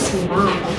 하겠습니다.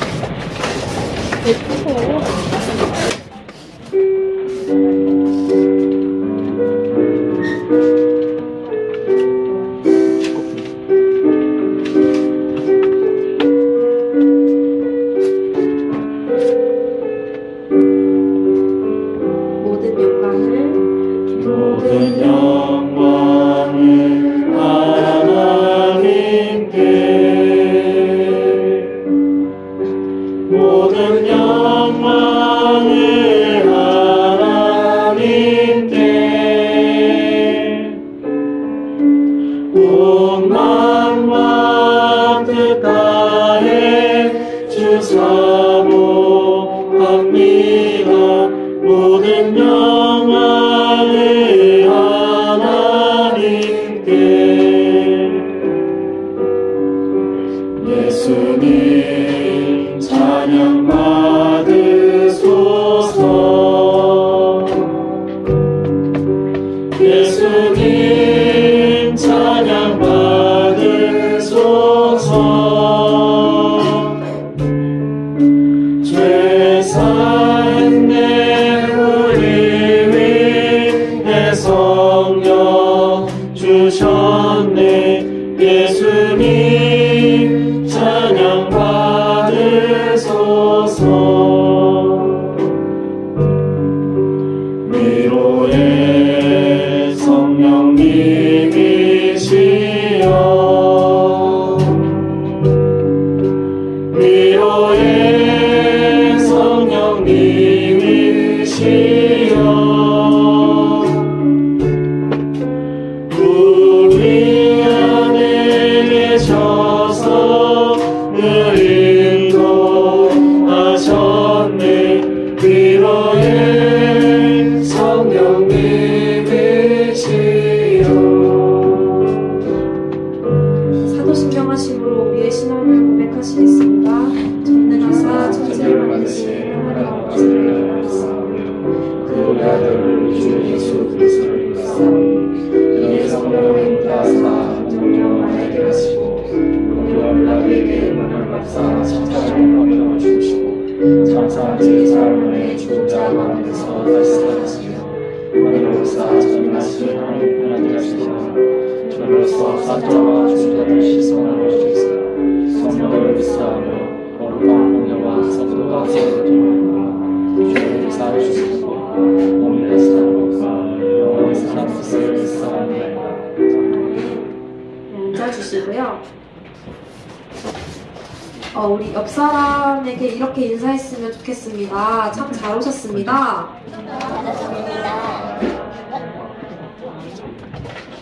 우리 옆 사람에게 이렇게 인사했으면 좋겠습니다. 참 잘 오셨습니다.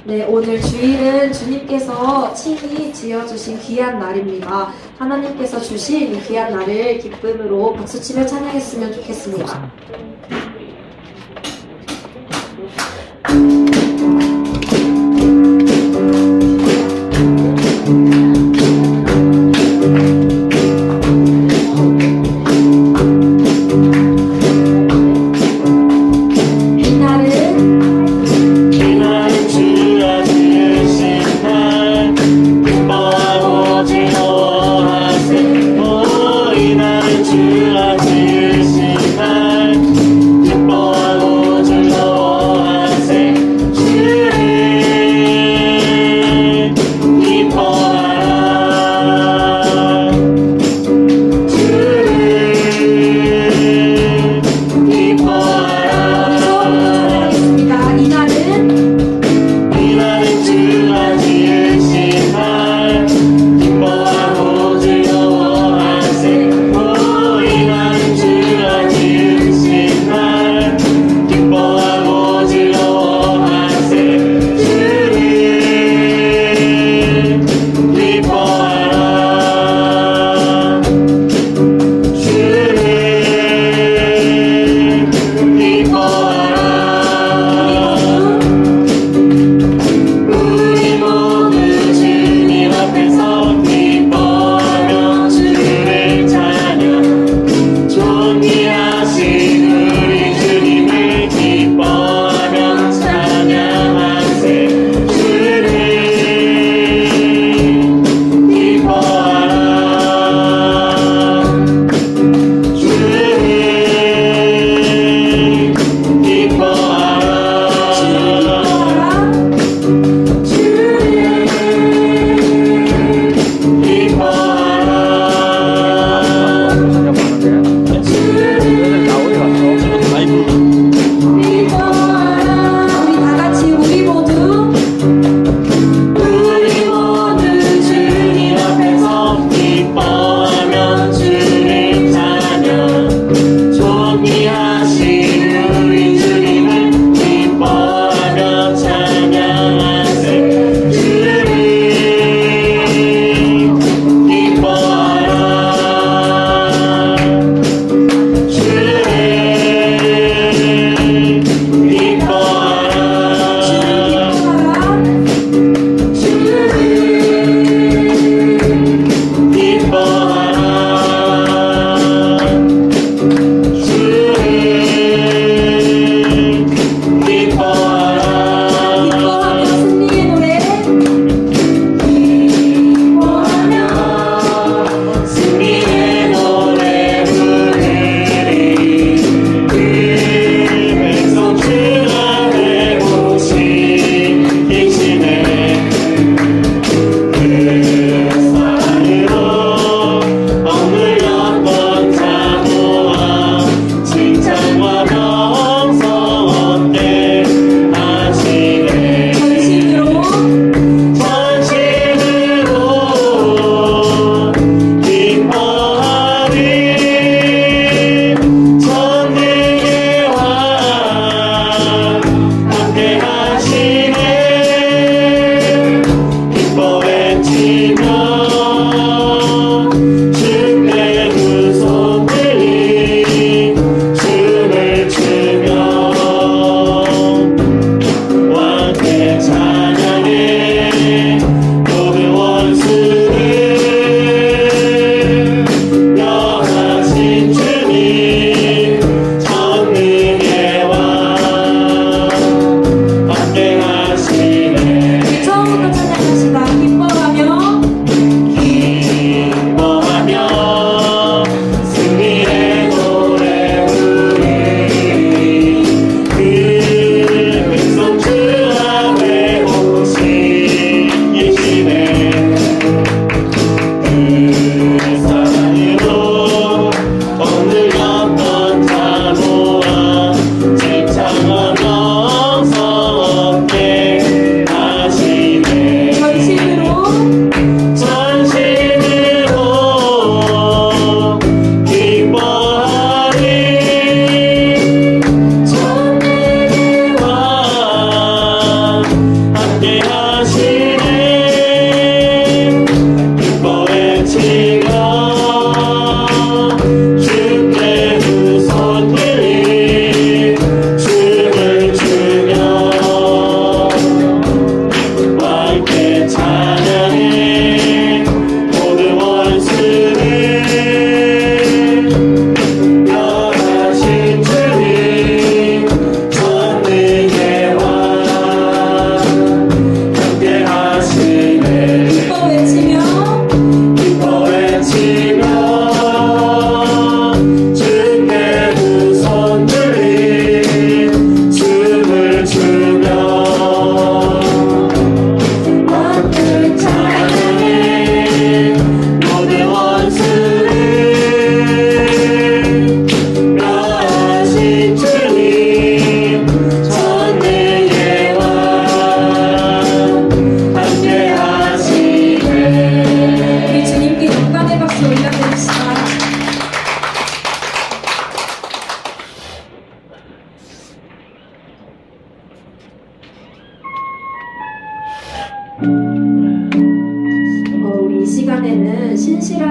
네, 오늘 주일은 주님께서 친히 지어주신 귀한 날입니다. 하나님께서 주신 이 귀한 날을 기쁨으로 박수치며 찬양했으면 좋겠습니다.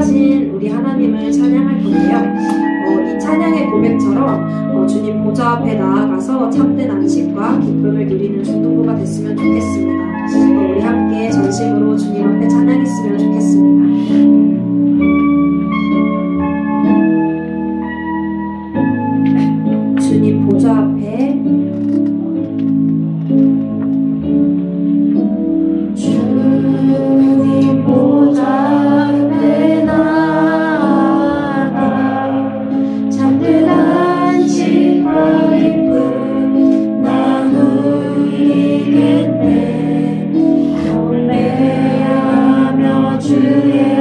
신실하신 우리 하나님을 찬양할 건데요. 이 찬양의 고백처럼 주님 보좌 앞에 나아가서 참된 안식과 기쁨을 누리는 중동부가 됐으면 좋겠습니다. 우리 함께 전심으로 주님 앞에 찬양했으면 좋겠습니다. 주님 보좌 앞에 주님 보좌 앞에 나아가 참된 안식과 기쁨 나누리겠네. 경배하며 주의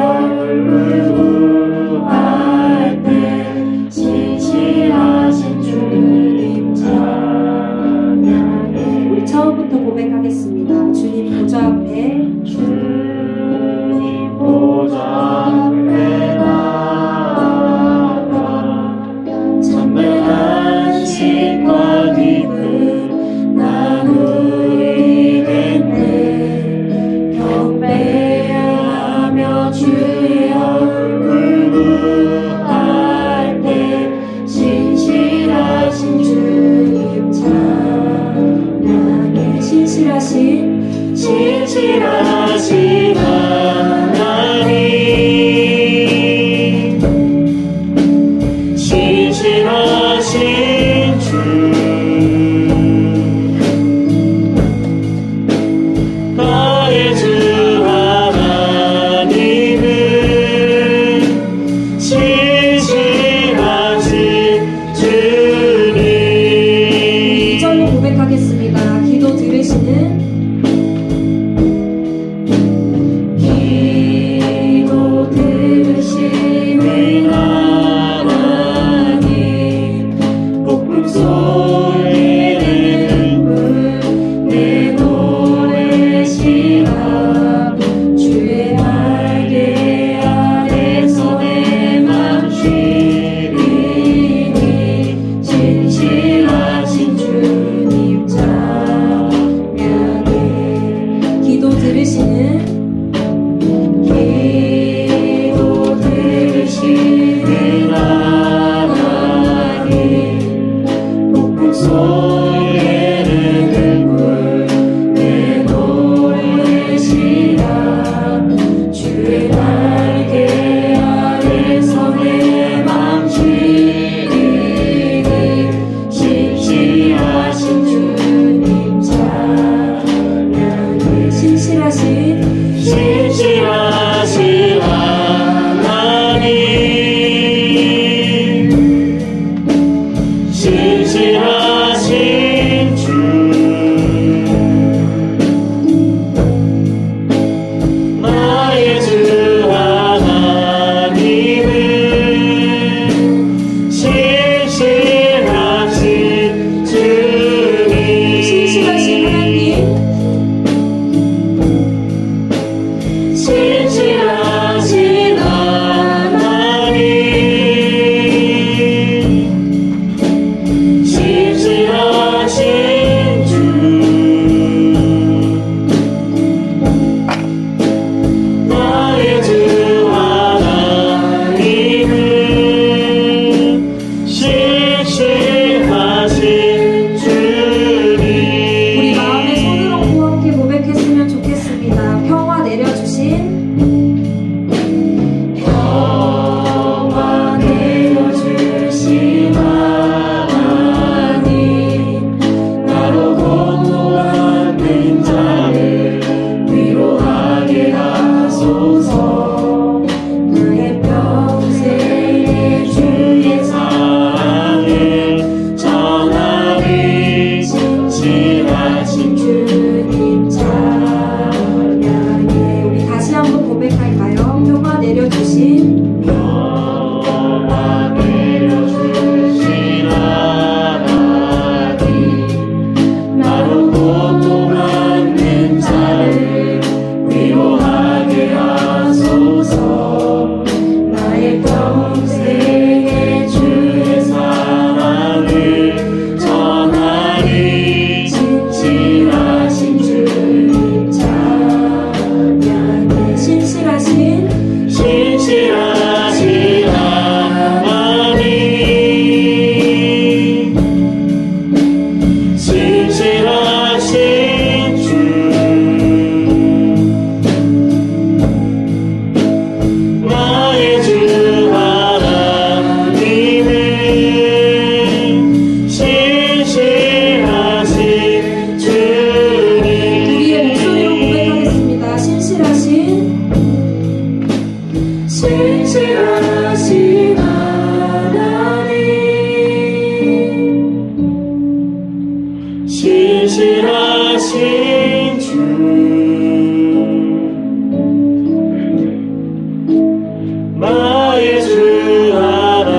나의 주 하나님은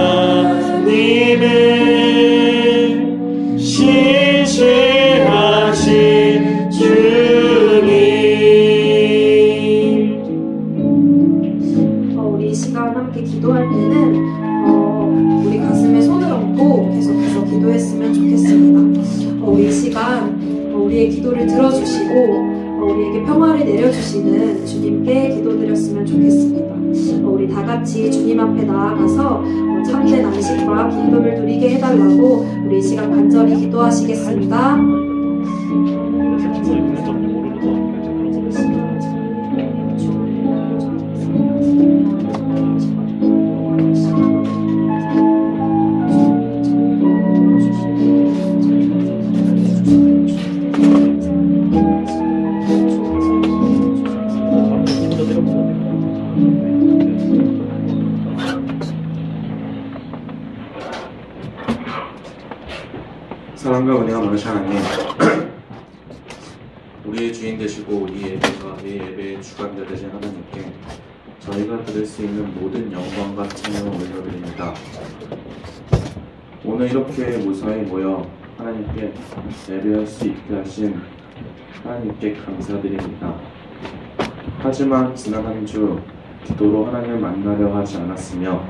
신실하신 주님. 우리 이 시간 함께 기도할 때는 우리 가슴에 손을 얹고 계속해서 기도했으면 좋겠습니다. 우리 이 시간 우리의 기도를 들어주시고 우리에게 평화를 내려주시는 주님께 기도드렸으면 좋겠습니다. 우리 다 같이 주님 앞에 나아가서 참된 안식과 기쁨을 누리게 해달라고 우리 이 시간 간절히 기도하시겠습니다. 사랑과 은혜가 많으신 하나님, 우리의 주인 되시고 우리 예배가 이 예배의 주관자 되신 하나님께 저희가 드릴 수 있는 모든 영광과 찬양을 올려드립니다. 오늘 이렇게 무사히 모여 하나님께 예배할 수 있게 하신 하나님께 감사드립니다. 하지만 지난 한 주 기도로 하나님을 만나려 하지 않았으며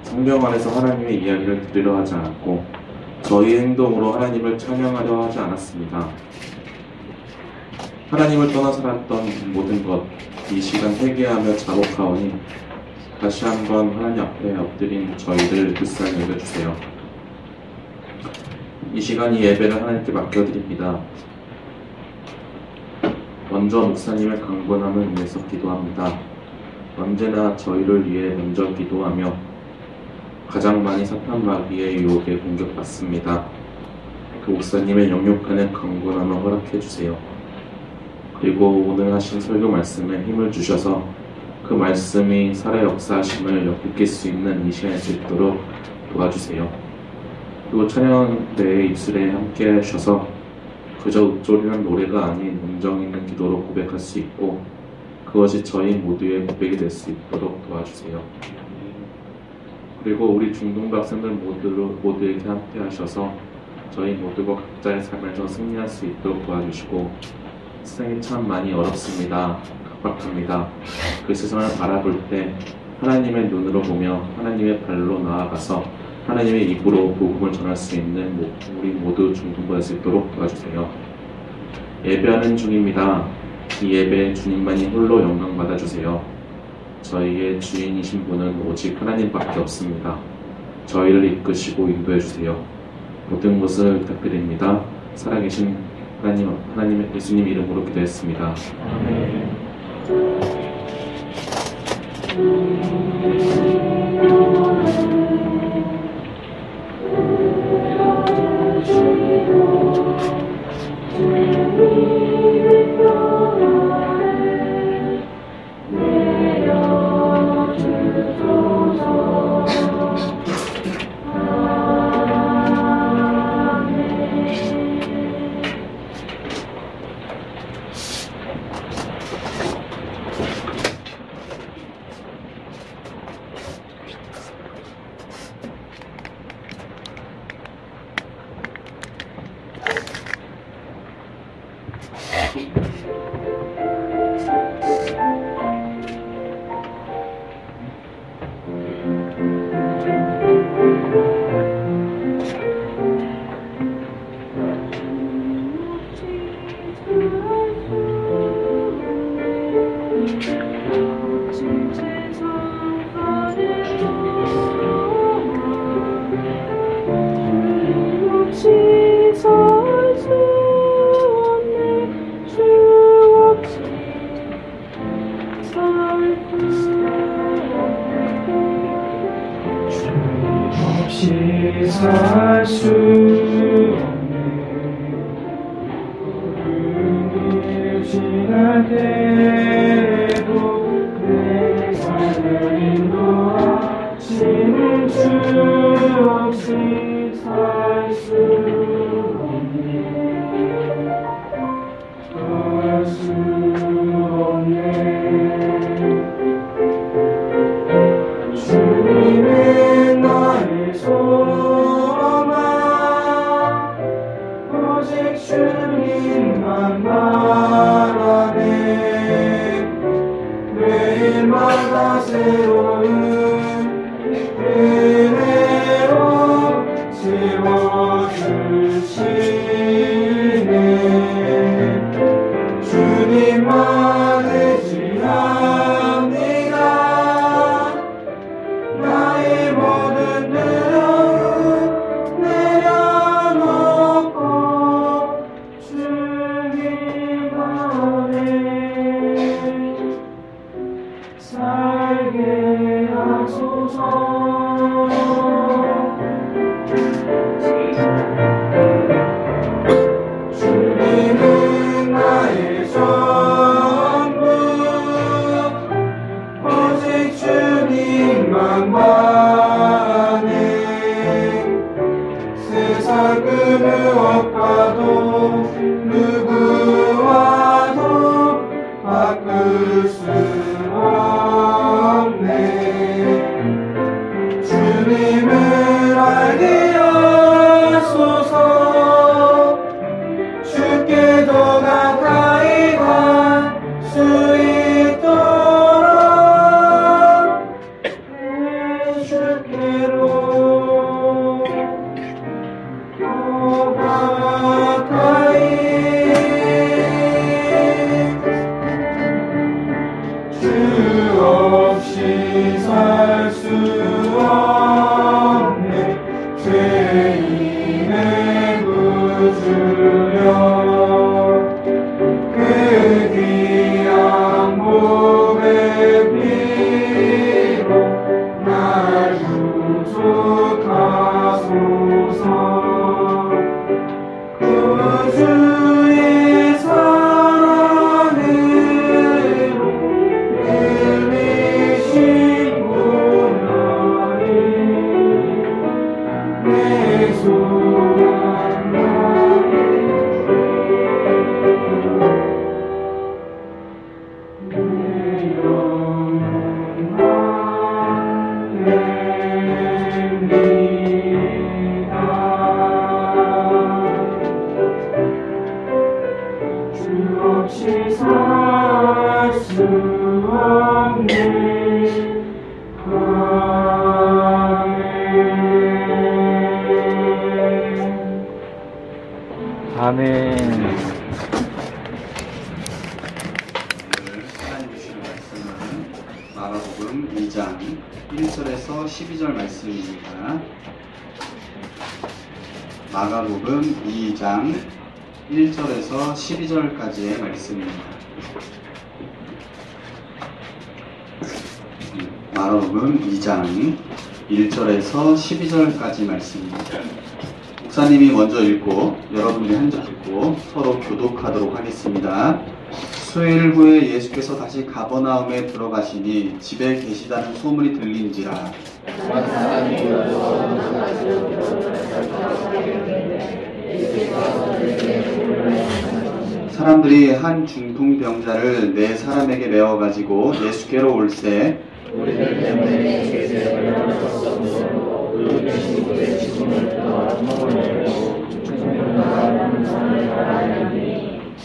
성경 안에서 하나님의 이야기를 들으려 하지 않았고 저희 행동으로 하나님을 찬양하려 하지 않았습니다. 하나님을 떠나 살았던 모든 것, 이 시간 회개하며 자복하오니 다시 한번 하나님 앞에 엎드린 저희를 불쌍히 여겨주세요. 이 시간 이 예배를 하나님께 맡겨드립니다. 먼저 목사님의 강건함을 위해서 기도합니다. 언제나 저희를 위해 먼저 기도하며 가장 많이 사탄 마귀의 유혹에 공격받습니다. 그 목사님의 영육하는 강건함을 허락해 주세요. 그리고 오늘 하신 설교 말씀에 힘을 주셔서 그 말씀이 살아 역사하심을 엿볼 수 있는 이 시간이 수 있도록 도와주세요. 그리고 찬양대의 입술에 함께 해주셔서 그저 읊조리는 노래가 아닌 음정 있는 기도로 고백할 수 있고 그것이 저희 모두의 고백이 될 수 있도록 도와주세요. 그리고 우리 중동부 학생들 모두에게 함께 하셔서 저희 모두가 각자의 삶에서 승리할 수 있도록 도와주시고 세상이 참 많이 어렵습니다. 각박합니다. 그 세상을 바라볼 때 하나님의 눈으로 보며 하나님의 발로 나아가서 하나님의 입으로 복음을 전할 수 있는 우리 모두 중동부할 수 있도록 도와주세요. 예배하는 중입니다. 이 예배에 주님만이 홀로 영광 받아주세요. 저희의 주인이신 분은 오직 하나님밖에 없습니다. 저희를 이끄시고 인도해 주세요. 모든 것을 부탁드립니다. 살아계신 하나님의 예수님 이름으로 기도했습니다. 아멘. 살 수 없네. 어른이 지날 때에도 내 삶을 인도하시는 주 없이 살 수 없네. 살 수 없네. 주 소망만은 세상 그 무엇과도 누구와도 바꿀 수 없네. 주님을 알게 하소서. 주께 더 가까이 갈 수 있도록 주께로 더 가까이. 주 없이 살 수 없네. 죄인의 구주여 그 귀한 몸의 피로 날 구속하소서. 구주의 사랑으로 흘리신 고난이 내 소망 내 영광 주 없이 살 수 없네. 아멘. 하나님 주시는 말씀은 마가복음 2장 1절에서 12절 말씀입니다. 마가복음 2장 1절에서 12절까지의 말씀입니다. 마가복음 2장 1절에서 12절까지 말씀입니다. 목사님이 먼저 읽고 여러분들이 한 절 읽고 서로 교독하도록 하겠습니다. 수일 후에 예수께서 다시 가버나움에 들어가시니 집에 계시다는 소문이 들린지라. 사람들이 한 중풍병자를 네 사람에게 메어가지고 예수께로 올세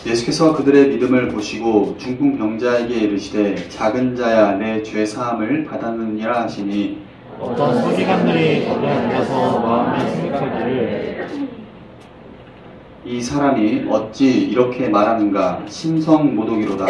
예수께서 그들의 믿음을 보시고 중풍병자에게 이르시되 작은 자야 내 죄 사함을 받았느니라 하시니 어떤 서기관들이 거기에 앉아서 마음에 생각하기를 이 사람이 어찌 이렇게 말하는가 심성모독이로다.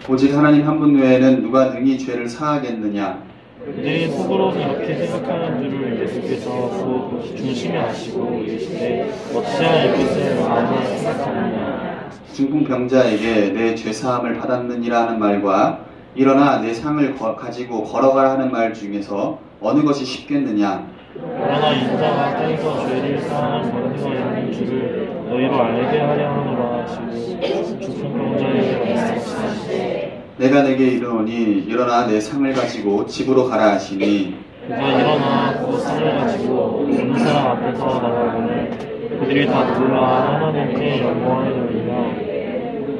오직 하나님 한 분 외에는 누가 능히 죄를 사하겠느냐. 그들이 속으로 이렇게 생각하는 줄을 예수께서 곧 중심에 아시고 이르시되 어찌하여 이것을 마음에 생각하느냐. 중풍병자에게 내 죄사함을 받았느니라 하는 말과 일어나 내 상을 가지고 걸어가라 하는 말 중에서 어느 것이 쉽겠느냐. 그러나 인자가 땅에서 죄를 사하는 권세가 있는 줄을 너희로 알게 하려 하노라 하시고 중풍병자에게 말씀하시되 내가 내게 이르노니 일어나 내 상을 가지고 집으로 가라 하시니 그가 일어나 그 상을 가지고 어느 사람 앞에서 나가거늘 그들이 다 놀라 하나님께 영광을 돌리며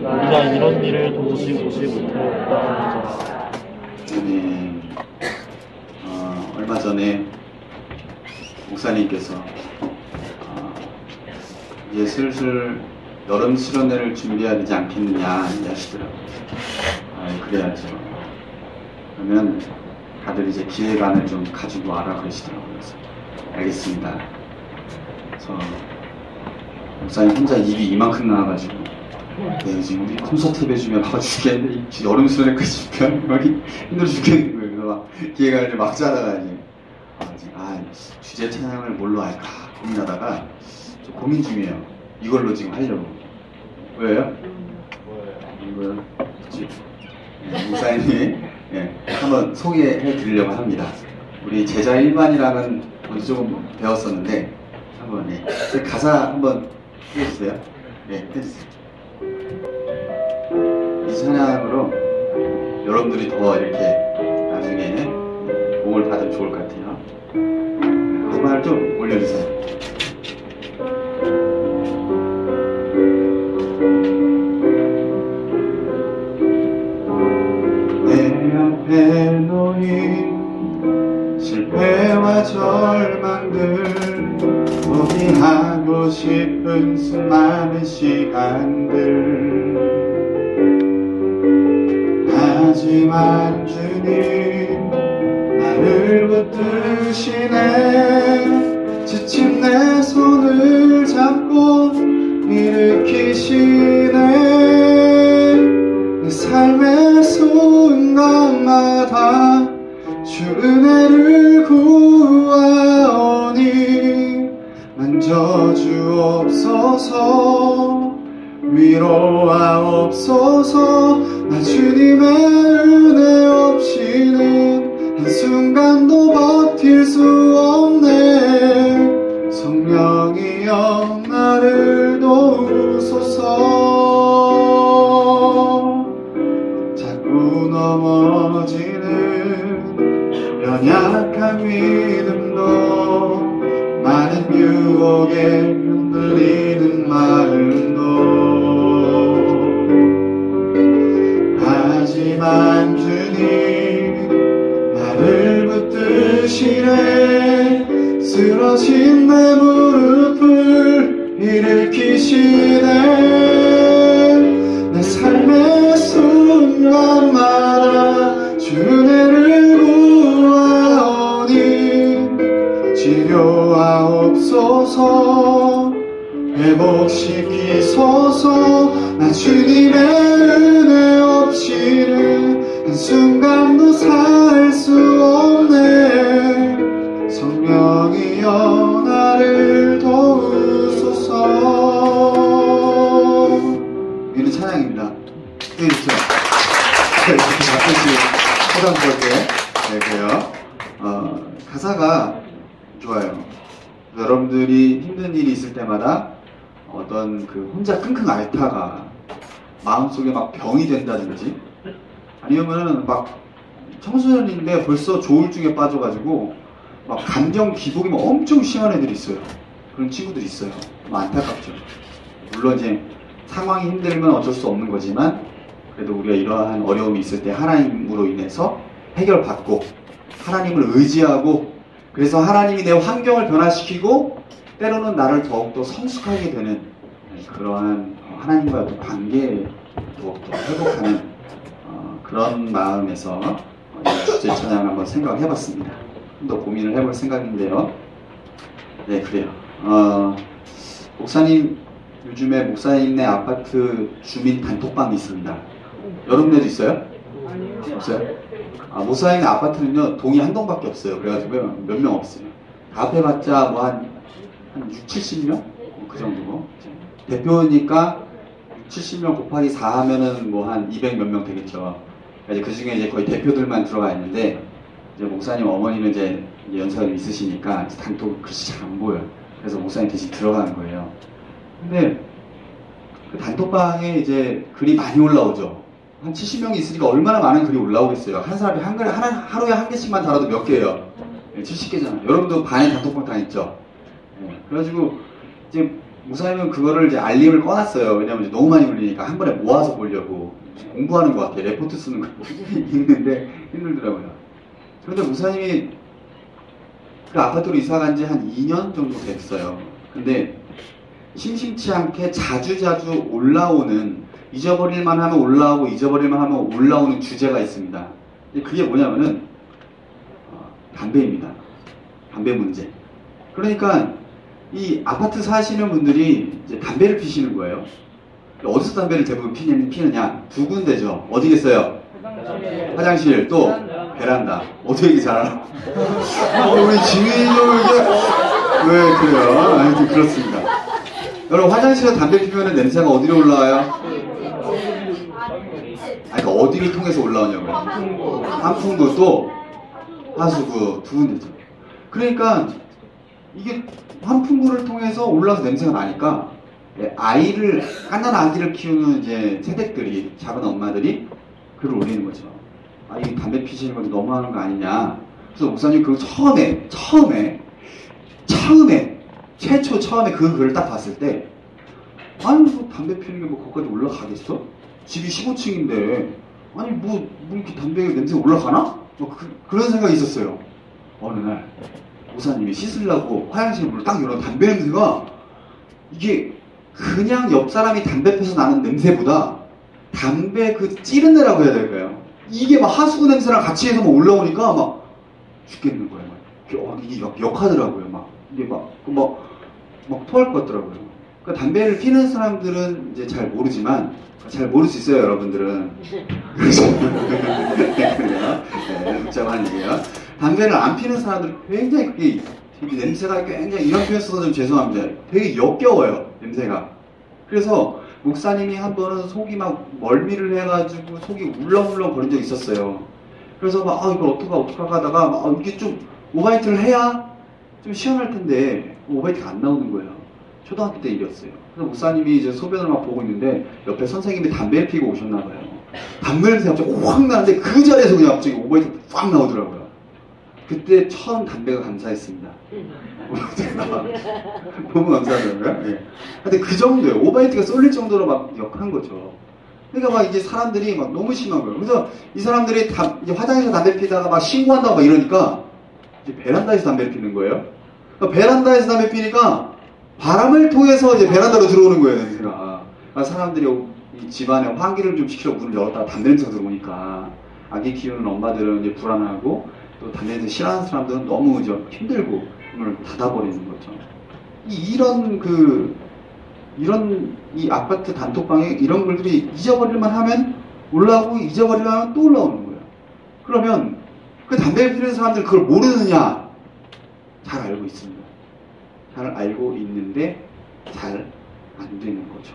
우리가 이런 일을 도무지 보지 못하였다 하더라. 아멘. 얼마 전에 목사님께서 이제 슬슬 여름 수련회를 준비해야 되지 않겠느냐 하시더라고요. 그래야죠. 그러면 다들 이제 기획안을 좀 가지고 와라 그러시더라고요. 그래서 알겠습니다. 그래서 목사님 혼자 입이 이만큼 나와가지고 네, 지금 우리 콘서트 해주면 바빠 죽겠는데 이 여름 수련회까지 준비하기 힘들어 죽겠는 거예요. 그래서 막 기획안을 좀 막 짜다가 이제 주제 찬양을 뭘로 할까 고민하다가 좀 고민 중이에요. 이걸로 지금 하려고. 왜요? 이거요? 목사님이 한번 소개해 드리려고 합니다. 우리 제자 1반이랑은 먼저 조금 배웠었는데 한번 가사 한번 해주세요. 네, 해주세요. 이 찬양으로 여러분들이 더 이렇게 나중에 도움을 받으면 좋을 것 같아요. 음악을 좀 올려주세요. 내 앞에 놓인 실패와 절망들, 포기하고 싶은 수많은 시간들, 하지만 주님 나를 붙드시네. 지친 내 손을 잡고 일으키시네. 내 삶의 순간마다 주 은혜를 구하오니 만져주옵소서. 위로하옵소서. 나 주님의 은혜 없이는 한순간도 버틸 수 없네. 성령이여 나를 도우소서. 자꾸 넘어지는 연약한 믿음도, 많은 유혹에 흔들리는 마음도, 하지만 주님 나를 붙드시네. 쓰러진 내 무릎을 일으키시네. 내 삶의 순간마다 주 은혜를 구하오니 치료하옵소서. 회복시키소서. 나 주님의 은혜 없이는 한순간도 살 수 없네. 성령이여 나를 도우소서. 이는 찬양입니다. 해주세요. 가끔씩 포장 볼게. 네, 그래요. 가사가 좋아요. 여러분들이 힘든 일이 있을 때마다 어떤 그 혼자 끙끙 앓다가 마음속에 막 병이 된다든지, 아니면은 막 청소년인데 벌써 조울증에 빠져가지고 막 감정 기복이 막 엄청 심한 애들이 있어요. 그런 친구들이 있어요. 뭐 안타깝죠. 물론 이제 상황이 힘들면 어쩔 수 없는 거지만, 그래도 우리가 이러한 어려움이 있을 때 하나님으로 인해서 해결받고 하나님을 의지하고, 그래서 하나님이 내 환경을 변화시키고 때로는 나를 더욱더 성숙하게 되는 그러한 하나님과의 어떤 관계에 더욱더 회복하는 그런 마음에서 이 주제 찬양을 한번 생각을 해봤습니다. 좀 더 고민을 해볼 생각인데요. 네, 그래요. 목사님, 요즘에 목사님네 아파트 주민 단톡방이 있습니다. 여러분네도 있어요? 없어요? 목사님 아파트는요, 동이 한 동밖에 없어요. 그래가지고요, 몇 명 없어요. 앞에 봤자 뭐 한 6, 70명? 그 정도고. 대표니까 6, 70명 곱하기 4 하면은 뭐 한 200 몇 명 되겠죠. 그 중에 이제 거의 대표들만 들어가 있는데, 이제 목사님 어머니는 이제 연세가 좀 있으시니까 단톡 글씨 잘 안 보여요. 그래서 목사님 대신 들어가는 거예요. 근데 그 단톡방에 이제 글이 많이 올라오죠. 한 70명이 있으니까 얼마나 많은 글이 올라오겠어요. 한 사람이 하루에 한 개씩만 달아도 몇 개예요? 70개잖아요. 여러분도 반에 단톡방 다 있죠? 그래가지고 이제 목사님은 그거를 이제 알림을 꺼놨어요. 왜냐면 이제 너무 많이 올리니까 한 번에 모아서 보려고 공부하는 것 같아요. 레포트 쓰는 거 읽는데 힘들더라고요. 그런데 목사님이 그 아파트로 이사 간 지 한 2년 정도 됐어요. 근데 심심치 않게 자주자주 올라오는, 잊어버릴만 하면 올라오고 잊어버릴만 하면 올라오는 주제가 있습니다. 그게 뭐냐면은 담배입니다. 담배 문제. 그러니까 이 아파트 사시는 분들이 이제 담배를 피시는 거예요. 어디서 담배를 대부분 피느냐? 두 군데죠. 어디겠어요? 화장실, 또 베란다. 어떻게 얘기 잘 알아? 우리 지민이도 이게 왜 그래요? 아니, 그렇습니다. 여러분, 화장실에서 담배 피우면 냄새가 어디로 올라와요? 그러니까 어디를 통해서 올라오냐고요. 환풍구, 또 하수구, 두 군데죠. 그러니까 이게 환풍구를 통해서 올라와서 냄새가 나니까 갓난 아기를 키우는 이제 세댁들이, 작은 엄마들이 글을 올리는 거죠. 이 담배 피시는 건 너무하는 거 아니냐. 그래서 목사님 그 최초 처음에 그 글을 딱 봤을 때, 아니 뭐 담배 피우는 게 뭐 거기까지 올라가겠어? 집이 15층인데 아니 뭐 이렇게 담배 냄새 올라가나? 뭐 그런 생각이 있었어요. 어느 날 목사님이 씻으려고 화장실 문을 딱 열어 담배 냄새가, 이게 그냥 옆 사람이 담배 피워서 나는 냄새보다 담배 그 찌른내라고 해야 될까요? 이게 막 하수구 냄새랑 같이 해서 막 올라오니까 막 죽겠는 거예요. 이게 막 역하더라고요. 막 이게 막 토할 것 같더라고요. 그러니까 담배를 피는 사람들은 이제 잘 모르지만, 잘 모를 수 있어요, 여러분들은. 그래요? 네, 복잡한 얘기예요. 담배를 안 피는 사람들은 굉장히 그게 냄새가 굉장히, 이런 표현 써서 좀 죄송합니다. 되게 역겨워요, 냄새가. 그래서 목사님이 한 번은 속이 막 멀미를 해가지고 속이 울렁울렁 거린 적이 있었어요. 그래서 막 이걸 어떡하 하다가 막 이게 좀 오바이트를 해야 좀 시원할 텐데 오바이트가 안 나오는 거예요. 초등학교 때 일이었어요. 그래서 목사님이 이제 소변을 막 보고 있는데 옆에 선생님이 담배를 피고 오셨나봐요. 담배 냄새 갑자기 확 나는데 그 자리에서 그냥 갑자기 오바이트가 팍 나오더라고요. 그때 처음 담배가 감사했습니다. 너무 감사하더라고요. 예. 근데 그 정도예요. 오바이트가 쏠릴 정도로 막 역한 거죠. 그러니까 막 이제 사람들이 막 너무 심한 거예요. 그래서 이 사람들이 이제 화장실에서 담배 피다가 막 신고한다고 막 이러니까 이제 베란다에서 담배를 피는 거예요. 그러니까 베란다에서 담배 피니까 바람을 통해서 이제 베란다로 들어오는 거예요, 냄새가. 그러니까 사람들이 이 집안에 환기를 좀 시키려고 문을 열었다가 담배 냄새가 들어오니까 아기 키우는 엄마들은 이제 불안하고, 또 담배 냄새 싫어하는 사람들은 너무 힘들고 문을 닫아버리는 거죠. 이런 이 아파트 단톡방에 이런 글들이 잊어버릴만 하면 올라오고 잊어버리려면 하면 또 올라오는 거예요. 그러면 그 담배를 피우는 사람들 그걸 모르느냐? 잘 알고 있습니다. 잘 알고 있는데 잘 안 되는 거죠.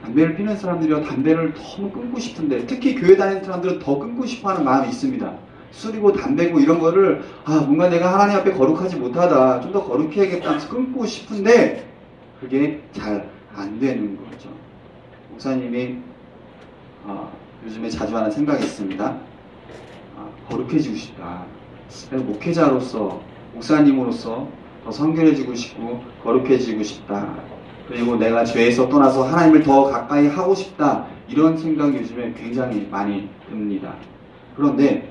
담배를 피우는 사람들이요, 담배를 너무 끊고 싶은데, 특히 교회 다니는 사람들은 더 끊고 싶어하는 마음이 있습니다. 술이고 담배고 이런 거를 뭔가 내가 하나님 앞에 거룩하지 못하다, 좀 더 거룩해야겠다 하면서 끊고 싶은데 그게 잘 안 되는 거죠. 목사님이 요즘에 자주 하는 생각이 있습니다. 거룩해지고 싶다. 그래서 목회자로서, 목사님으로서 더 성결해지고 싶고 거룩해지고 싶다. 그리고 내가 죄에서 떠나서 하나님을 더 가까이 하고 싶다. 이런 생각이 요즘에 굉장히 많이 듭니다. 그런데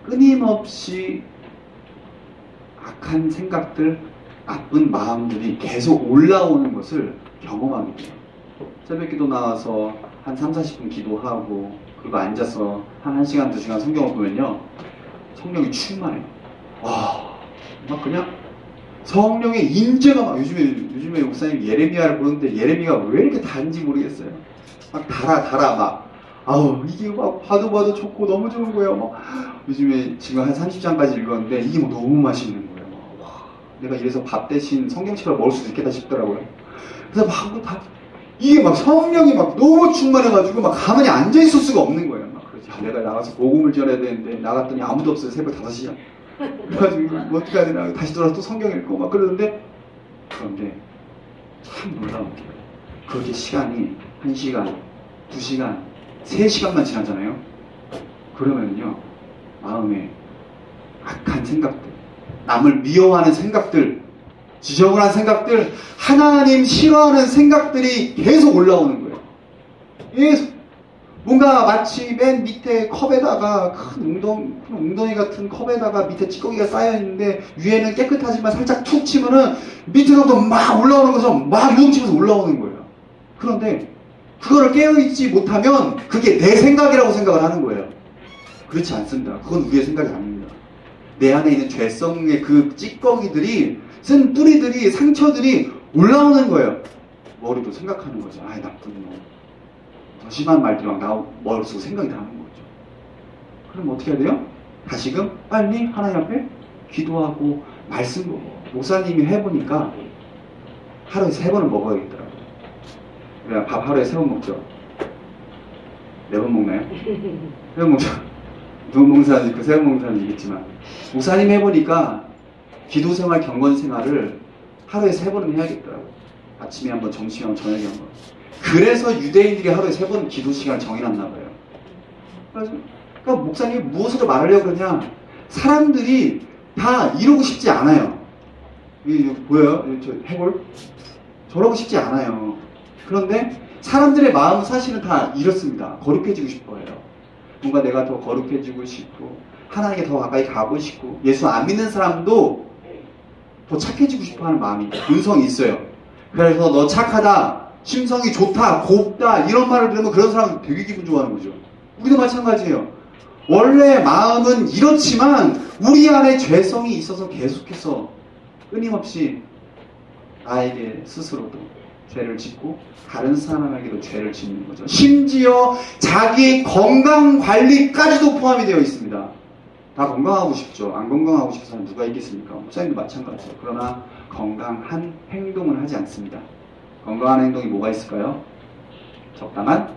끊임없이 악한 생각들, 나쁜 마음들이 계속 올라오는 것을 경험하게 돼요. 새벽기도 나와서 한 3-40분 기도하고, 그리고 앉아서 한 1시간, 2시간 성경을 보면요, 성령이 충만해요. 와, 막 그냥 성령의 임재가 막, 요즘에 목사님 예레미야를 보는데 예레미야가 왜 이렇게 단지 모르겠어요. 막 달아 막, 이게 막 봐도 좋고 너무 좋은 거예요. 막 요즘에 지금 한 30장까지 읽었는데 이게 뭐 너무 맛있는 거예요. 막, 와, 내가 이래서 밥 대신 성경책을 먹을 수도 있겠다 싶더라고요. 그래서 이게 막 성령이 막 너무 충만해가지고 막 가만히 앉아있을 수가 없는 거예요. 막 그러지. 내가 나가서 복음을 전해야 되는데 나갔더니 아무도 없어요. 새벽 5시야. 그래가지고 뭐 어떻게 해야 되나, 다시 돌아서 또 성경 읽고 막 그러는데, 그런데 참 놀라운 게, 그렇게 시간이 1시간, 2시간, 3시간만 지나잖아요. 그러면요, 마음에 악한 생각들, 남을 미워하는 생각들, 지저분한 생각들, 하나님 싫어하는 생각들이 계속 올라오는 거예요. 계속. 뭔가 마치 맨 밑에 컵에다가 큰 웅덩이 같은 컵에다가 밑에 찌꺼기가 쌓여있는데 위에는 깨끗하지만 살짝 툭 치면은 밑에서부터 막 올라오는 것처럼 막 유동치면서 올라오는 거예요. 그런데 그거를 깨어있지 못하면 그게 내 생각이라고 생각을 하는 거예요. 그렇지 않습니다. 그건 우리의 생각이 아닙니다. 내 안에 있는 죄성의 그 찌꺼기들이, 쓴 뿌리들이, 상처들이 올라오는 거예요. 머리도 생각하는 거죠. 나쁜 놈. 더 심한 말들이 막 머릿속에 생각이 나는 거죠. 그럼 어떻게 해야 돼요? 다시금 빨리 하나님 앞에 기도하고 말씀 보고. 목사님이 해보니까 하루에 3번을 먹어야겠더라고요. 그냥 밥 하루에 3번 먹죠. 4번 먹나요? 3번 먹죠. 누구 먹는 사람이 있고 3번 먹는 사람이 있겠지만, 목사님 해보니까 기도 생활, 경건 생활을 하루에 3번은 해야겠더라고요. 아침에 한번, 점심에 한번, 저녁에 한번. 그래서 유대인들이 하루에 3번 기도 시간을 정해놨나 봐요. 그러니까 목사님이 무엇으로 말하려고 그러냐? 사람들이 다 이러고 싶지 않아요. 여기 보여요? 저 해골? 저러고 싶지 않아요. 그런데 사람들의 마음은 사실은 다 이렇습니다. 거룩해지고 싶어요. 뭔가 내가 더 거룩해지고 싶고 하나님께 더 가까이 가고 싶고 예수 안 믿는 사람도 더 착해지고 싶어하는 마음이 본성이 있어요. 그래서 너 착하다, 심성이 좋다, 곱다 이런 말을 들으면 그런 사람은 되게 기분 좋아하는 거죠. 우리도 마찬가지예요. 원래 마음은 이렇지만 우리 안에 죄성이 있어서 계속해서 끊임없이 나에게 스스로도 죄를 짓고 다른 사람에게도 죄를 짓는 거죠. 심지어 자기 건강 관리까지도 포함이 되어 있습니다. 다 건강하고 싶죠. 안 건강하고 싶은 사람 누가 있겠습니까? 목사님도 마찬가지죠. 그러나 건강한 행동은 하지 않습니다. 건강한 행동이 뭐가 있을까요? 적당한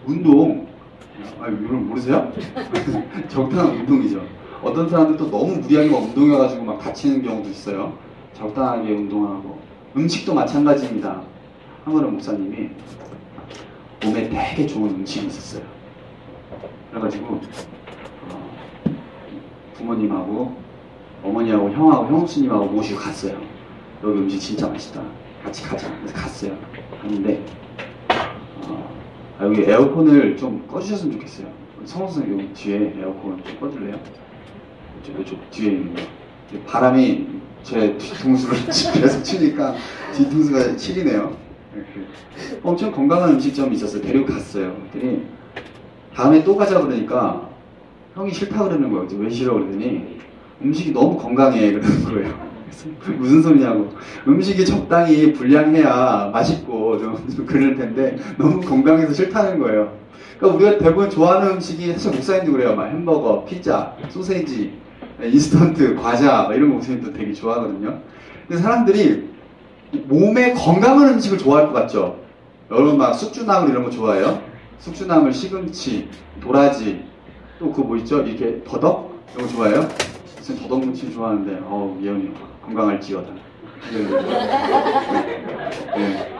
운동. 이걸 모르세요? 적당한 운동이죠. 어떤 사람들도 너무 무리하게 막 운동해가지고 막 다치는 경우도 있어요. 적당하게 운동하고. 음식도 마찬가지입니다. 한 번은 목사님이 몸에 되게 좋은 음식이 있었어요. 그래가지고 부모님하고 어머니하고 형하고 형수님하고 모시고 갔어요. 여기 음식 진짜 맛있다. 같이 가자. 그래서 갔어요. 갔는데 여기 에어컨을 좀 꺼주셨으면 좋겠어요. 성호 선생님 여기 뒤에 에어컨 좀 꺼줄래요? 이쪽 뒤에 있는 거. 바람이 제 뒤통수를 집에서 치니까 뒤통수가 시리네요. 엄청 건강한 음식점이 있었어요. 데리고 갔어요. 그랬더니 다음에 또 가자 그러니까 형이 싫다 그러는 거예요. 왜 싫어 그러더니 음식이 너무 건강해 그러는 거예요. 그래서 무슨 소리냐고. 음식이 적당히 분량해야 맛있고 좀 그럴 텐데 너무 건강해서 싫다는 거예요. 그러니까 우리가 대부분 좋아하는 음식이 사실 목사님도 그래요. 막 햄버거, 피자, 소세지, 인스턴트, 과자 이런 거 목사님도 되게 좋아하거든요. 근데 사람들이 몸에 건강한 음식을 좋아할 것 같죠? 여러분 막 숙주나물 이런 거 좋아해요? 숙주나물, 시금치, 도라지, 또 그거 뭐 있죠? 이렇게 더덕? 이런 거 좋아해요? 저는 더덕무침 좋아하는데 예언이 건강할지어다. 네.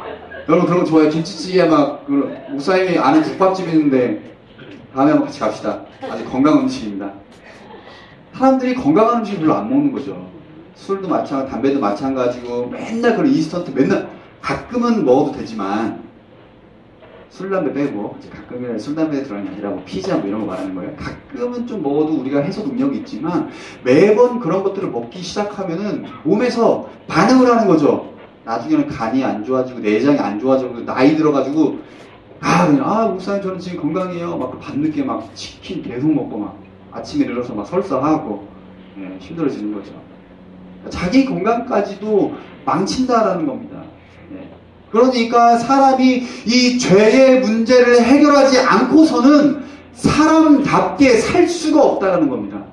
여러분 그런 거 좋아해요? 김치찌개 막 목사님이 아는 국밥집 있는데 다음에 한번 같이 갑시다. 아주 건강한 음식입니다. 사람들이 건강한 음식을 별로 안 먹는 거죠. 술도 마찬가지고 담배도 마찬가지고 맨날 그런 인스턴트 맨날 가끔은 먹어도 되지만 술, 담배 빼고 이제 가끔은 술, 담배에 들어가는 게 아니라 뭐 피자 뭐 이런 거 말하는 거예요. 가끔은 좀 먹어도 우리가 해소 능력이 있지만 매번 그런 것들을 먹기 시작하면은 몸에서 반응을 하는 거죠. 나중에는 간이 안 좋아지고 내장이 안 좋아지고 나이 들어가지고 목사님 저는 지금 건강해요. 막 밤늦게 막 치킨 계속 먹고 막 아침에 일어나서 막 설사하고 힘들어지는 거죠. 자기 건강까지도 망친다라는 겁니다. 그러니까 사람이 이 죄의 문제를 해결하지 않고서는 사람답게 살 수가 없다는 겁니다.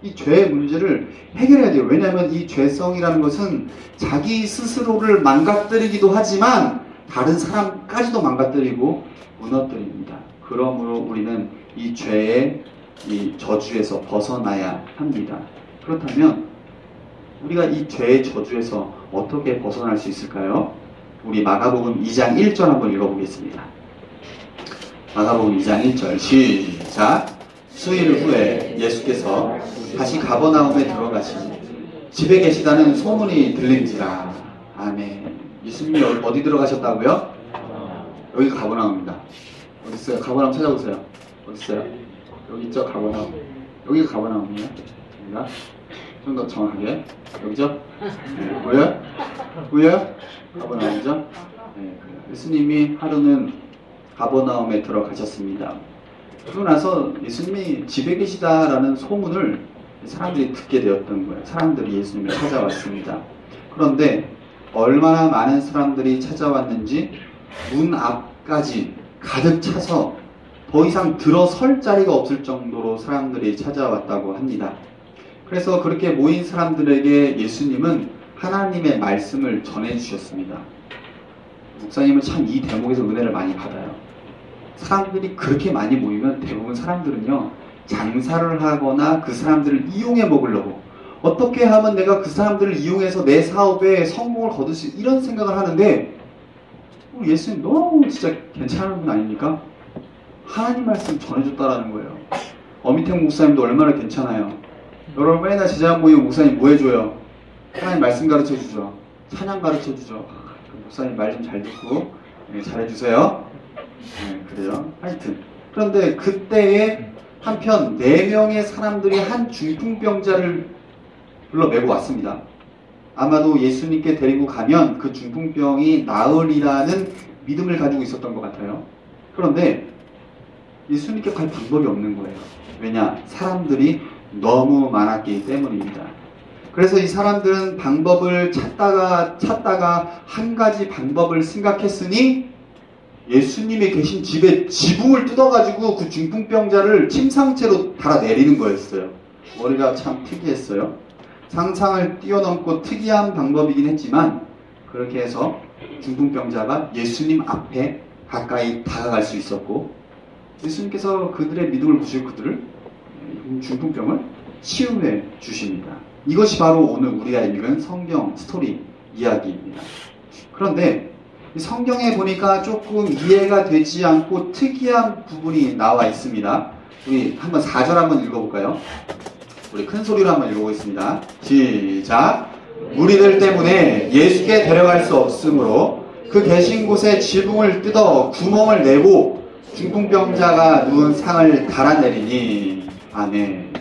이 죄의 문제를 해결해야 돼요. 왜냐하면 이 죄성이라는 것은 자기 스스로를 망가뜨리기도 하지만 다른 사람까지도 망가뜨리고 무너뜨립니다. 그러므로 우리는 이 죄의 이 저주에서 벗어나야 합니다. 그렇다면 우리가 이 죄의 저주에서 어떻게 벗어날 수 있을까요? 우리 마가복음 2장 1절 한번 읽어보겠습니다. 마가복음 2장 1절 시작. 수일 후에 예수께서 다시 가버나움에 들어가시니 집에 계시다는 소문이 들린지라. 아멘. 예수님이 어디 들어가셨다고요? 여기가 가버나움입니다. 어디 있어요? 가버나움 찾아보세요. 어디 있어요? 여기 있죠? 가버나움. 여기가 가버나움이에요. 여기가 좀 더 정확하게 여기죠? 네, 보여요? 보여요? 가버나움이죠? 네, 그래요. 예수님이 하루는 가버나움에 들어가셨습니다. 그러고 나서 예수님이 집에 계시다라는 소문을 사람들이 듣게 되었던 거예요. 사람들이 예수님을 찾아왔습니다. 그런데 얼마나 많은 사람들이 찾아왔는지 문 앞까지 가득 차서 더 이상 들어설 자리가 없을 정도로 사람들이 찾아왔다고 합니다. 그래서 그렇게 모인 사람들에게 예수님은 하나님의 말씀을 전해주셨습니다. 목사님은 참 이 대목에서 은혜를 많이 받아요. 사람들이 그렇게 많이 모이면 대부분 사람들은요, 장사를 하거나 그 사람들을 이용해 먹으려고, 어떻게 하면 내가 그 사람들을 이용해서 내 사업에 성공을 거둘 수 있을까, 이런 생각을 하는데 예수님 너무 진짜 괜찮은 분 아닙니까? 하나님 말씀 전해줬다라는 거예요. 어미택 목사님도 얼마나 괜찮아요. 여러분 맨날 제자 모임 목사님 뭐 해줘요? 하나님 말씀 가르쳐주죠. 찬양 가르쳐주죠. 그 목사님 말 좀 잘 듣고 잘해주세요. 그래요. 하여튼 그런데 그때에 한편 4명의 사람들이 한 중풍병자를 불러 메고 왔습니다. 아마도 예수님께 데리고 가면 그 중풍병이 나으리라는 믿음을 가지고 있었던 것 같아요. 그런데 예수님께 갈 방법이 없는 거예요. 왜냐? 사람들이 너무 많았기 때문입니다. 그래서 이 사람들은 방법을 찾다가 한 가지 방법을 생각했으니 예수님이 계신 집에 지붕을 뜯어가지고 그 중풍병자를 침상채로 달아내리는 거였어요. 머리가 참 특이했어요. 상상을 뛰어넘고 특이한 방법이긴 했지만 그렇게 해서 중풍병자가 예수님 앞에 가까이 다가갈 수 있었고 예수님께서 그들의 믿음을 보시고 그들을 중풍병을 치유해 주십니다. 이것이 바로 오늘 우리가 읽은 성경 스토리 이야기입니다. 그런데 성경에 보니까 조금 이해가 되지 않고 특이한 부분이 나와 있습니다. 우리 한번 4절 한번 읽어볼까요? 우리 큰 소리로 한번 읽어보겠습니다. 시작! 무리들 때문에 예수께 데려갈 수 없으므로 그 계신 곳에 지붕을 뜯어 구멍을 내고 중풍병자가 누운 상을 달아내리니 아멘.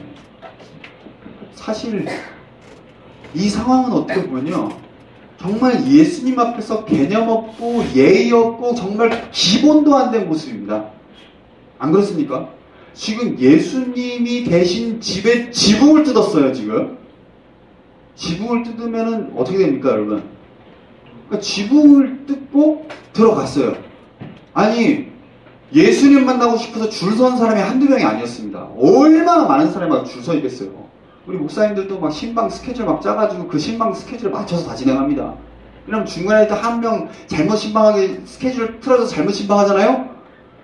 사실 이 상황은 어떻게 보면요, 정말 예수님 앞에서 개념 없고 예의 없고 정말 기본도 안 된 모습입니다. 안 그렇습니까? 지금 예수님이 계신 집에 지붕을 뜯었어요. 지금 지붕을 뜯으면은 어떻게 됩니까, 여러분? 그러니까 지붕을 뜯고 들어갔어요. 아니, 예수님 만나고 싶어서 줄 선 사람이 한두 명이 아니었습니다. 얼마나 많은 사람이 막 줄 서 있겠어요. 우리 목사님들도 막 신방 스케줄 막 짜가지고 그 신방 스케줄에 맞춰서 다 진행합니다. 그럼 중간에 또 한 명 잘못 신방하게 스케줄 틀어서 잘못 신방하잖아요?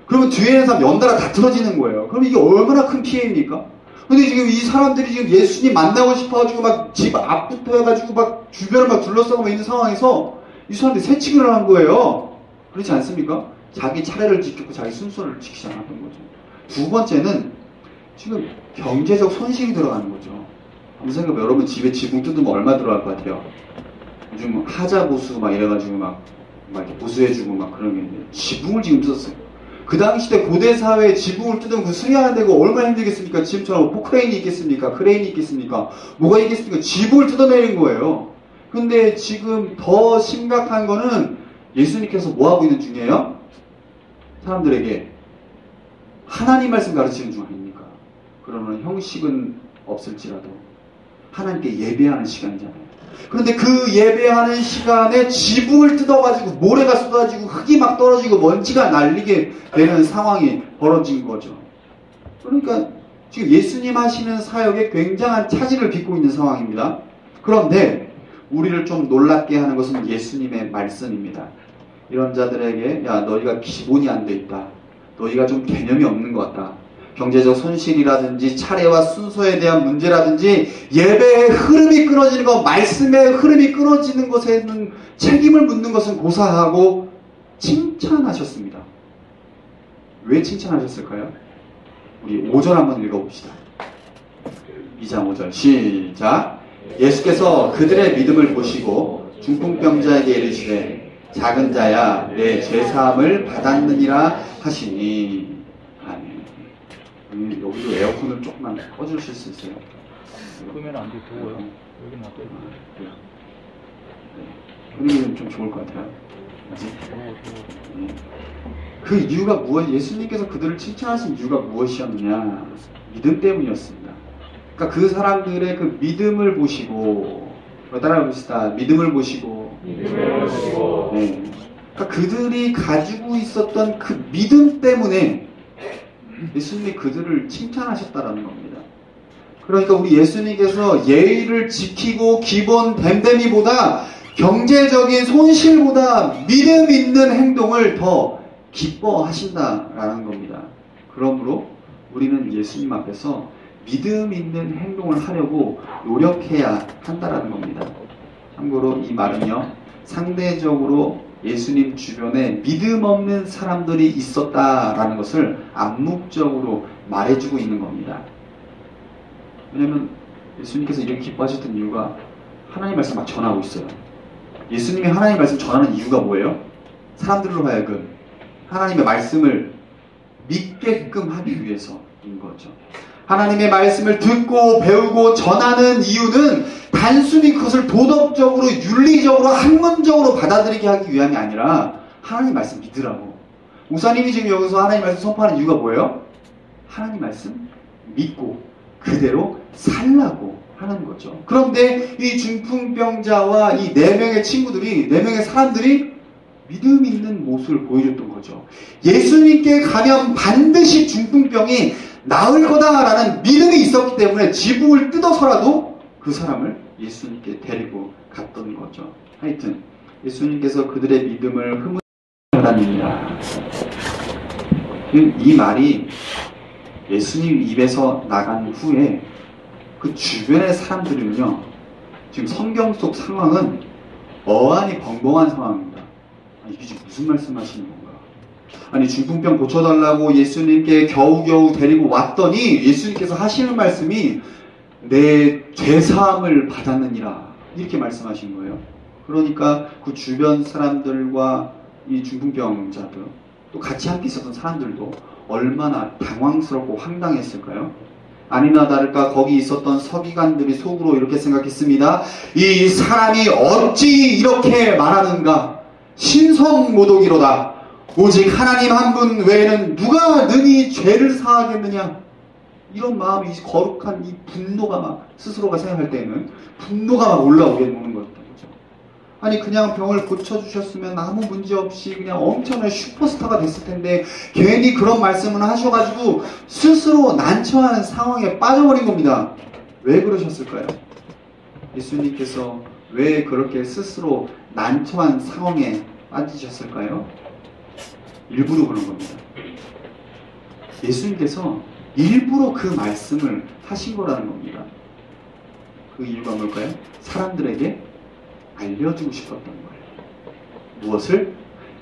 그러면 뒤에 있는 사람 연달아 다 틀어지는 거예요. 그럼 이게 얼마나 큰 피해입니까? 근데 지금 이 사람들이 지금 예수님 만나고 싶어가지고 막 집 앞부터 해가지고 막 주변을 막 둘러싸고 있는 상황에서 이 사람들이 새치기를 한 거예요. 그렇지 않습니까? 자기 차례를 지켰고 자기 순서를 지키지 않았던 거죠. 두 번째는 지금 경제적 손실이 들어가는 거죠. 한번 생각해보면 여러분 집에 지붕 뜯으면 얼마 들어갈 것 같아요? 요즘 하자 보수 막 이래가지고 막 이렇게 보수해주고 막 그런 게 있는데 지붕을 지금 뜯었어요. 그 당시 때 고대 사회에 지붕을 뜯으면 그 수리하는 데가 얼마나 힘들겠습니까? 지금처럼 포크레인이 있겠습니까? 크레인이 있겠습니까? 뭐가 있겠습니까? 지붕을 뜯어내는 거예요. 근데 지금 더 심각한 거는 예수님께서 뭐 하고 있는 중이에요? 사람들에게 하나님 말씀 가르치는 중 아닙니까? 그러면 형식은 없을지라도 하나님께 예배하는 시간이잖아요. 그런데 그 예배하는 시간에 지붕을 뜯어가지고 모래가 쏟아지고 흙이 막 떨어지고 먼지가 날리게 되는 상황이 벌어진 거죠. 그러니까 지금 예수님 하시는 사역에 굉장한 차질을 빚고 있는 상황입니다. 그런데 우리를 좀 놀랍게 하는 것은 예수님의 말씀입니다. 이런 자들에게 야, 너희가 기본이 안 돼 있다. 너희가 좀 개념이 없는 것 같다. 경제적 손실이라든지 차례와 순서에 대한 문제라든지 예배의 흐름이 끊어지는 것, 말씀의 흐름이 끊어지는 것에는 책임을 묻는 것은 고사하고 칭찬하셨습니다. 왜 칭찬하셨을까요? 우리 5절 한번 읽어봅시다. 2장 5절 시작. 예수께서 그들의 믿음을 보시고 중풍병자에게 이르시되 작은 자야 내 죄사함을 받았느니라 하시니 아멘. 여기도 에어컨을 조금만 꺼주실 수 있어요? 끄면 안 돼, 더워요. 여기는 안 돼. 끄면 좀 좋을 것 같아요. 그 이유가 무엇? 예수님께서 그들을 칭찬하신 이유가 무엇이었느냐? 믿음 때문이었습니다. 그러니까 그 사람들의 그 믿음을 보시고, 따라해봅시다. 믿음을 보시고, 네. 그러니까 그들이 가지고 있었던 그 믿음 때문에 예수님이 그들을 칭찬하셨다라는 겁니다. 그러니까 우리 예수님께서 예의를 지키고 기본 댐댐이보다 경제적인 손실보다 믿음 있는 행동을 더 기뻐하신다라는 겁니다. 그러므로 우리는 예수님 앞에서 믿음 있는 행동을 하려고 노력해야 한다라는 겁니다. 참고로 이 말은요, 상대적으로 예수님 주변에 믿음 없는 사람들이 있었다라는 것을 암묵적으로 말해주고 있는 겁니다. 왜냐면 예수님께서 이렇게 기뻐하셨던 이유가 하나님 말씀 막 전하고 있어요. 예수님이 하나님 말씀 전하는 이유가 뭐예요? 사람들로 하여금 하나님의 말씀을 믿게끔 하기 위해서인 거죠. 하나님의 말씀을 듣고 배우고 전하는 이유는 단순히 그것을 도덕적으로 윤리적으로 학문적으로 받아들이게 하기 위함이 아니라 하나님 말씀 믿으라고. 목사님이 지금 여기서 하나님 말씀 선포하는 이유가 뭐예요? 하나님 말씀 믿고 그대로 살라고 하는 거죠. 그런데 이 중풍병자와 이 4명의 친구들이, 4명의 사람들이 믿음이 있는 모습을 보여줬던 거죠. 예수님께 가면 반드시 중풍병이 나을 거다라는 믿음이 있었기 때문에 지붕을 뜯어서라도 그 사람을 예수님께 데리고 갔던 거죠. 하여튼 예수님께서 그들의 믿음을 흐뭇하답니다. 이 말이 예수님 입에서 나간 후에 그 주변의 사람들은요, 지금 성경 속 상황은 어안이 벙벙한 상황입니다. 이게 지금 무슨 말씀하시는 건가? 아니, 중풍병 고쳐달라고 예수님께 겨우겨우 데리고 왔더니 예수님께서 하시는 말씀이 내 죄사함을 받았느니라, 이렇게 말씀하신 거예요. 그러니까 그 주변 사람들과 이 중풍병자들, 또 같이 함께 있었던 사람들도 얼마나 당황스럽고 황당했을까요? 아니나 다를까 거기 있었던 서기관들이 속으로 이렇게 생각했습니다. 이 사람이 어찌 이렇게 말하는가? 신성모독이로다. 오직 하나님 한 분 외에는 누가 능히 죄를 사하겠느냐? 이런 마음이, 거룩한 이 분노가 막 스스로가 생각할 때는 분노가 막 올라오게 되는 거죠. 아니, 그냥 병을 고쳐주셨으면 아무 문제 없이 그냥 엄청난 슈퍼스타가 됐을 텐데 괜히 그런 말씀을 하셔가지고 스스로 난처한 상황에 빠져버린 겁니다. 왜 그러셨을까요? 예수님께서 왜 그렇게 스스로 난처한 상황에 빠지셨을까요? 일부러 그런 겁니다. 예수님께서 일부러 그 말씀을 하신 거라는 겁니다. 그 이유가 뭘까요? 사람들에게 알려주고 싶었던 거예요. 무엇을?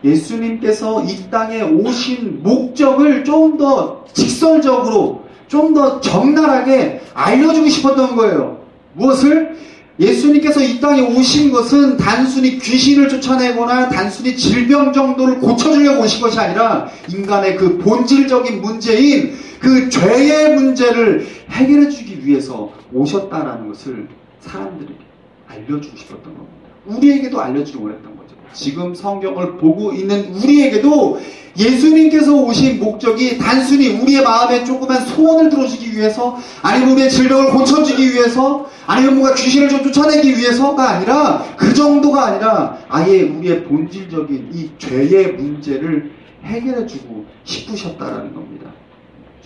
예수님께서 이 땅에 오신 목적을 좀 더 직설적으로, 좀 더 적나라하게 알려주고 싶었던 거예요. 무엇을? 예수님께서 이 땅에 오신 것은 단순히 귀신을 쫓아내거나 단순히 질병 정도를 고쳐주려고 오신 것이 아니라 인간의 그 본질적인 문제인 그 죄의 문제를 해결해주기 위해서 오셨다라는 것을 사람들에게 알려주고 싶었던 겁니다. 우리에게도 알려주기 원했던 거죠. 지금 성경을 보고 있는 우리에게도 예수님께서 오신 목적이 단순히 우리의 마음에 조그만 소원을 들어주기 위해서, 아니면 우리의 질병을 고쳐주기 위해서, 아니면 뭔가 귀신을 좀 쫓아내기 위해서가 아니라, 그 정도가 아니라 아예 우리의 본질적인 이 죄의 문제를 해결해주고 싶으셨다라는 겁니다.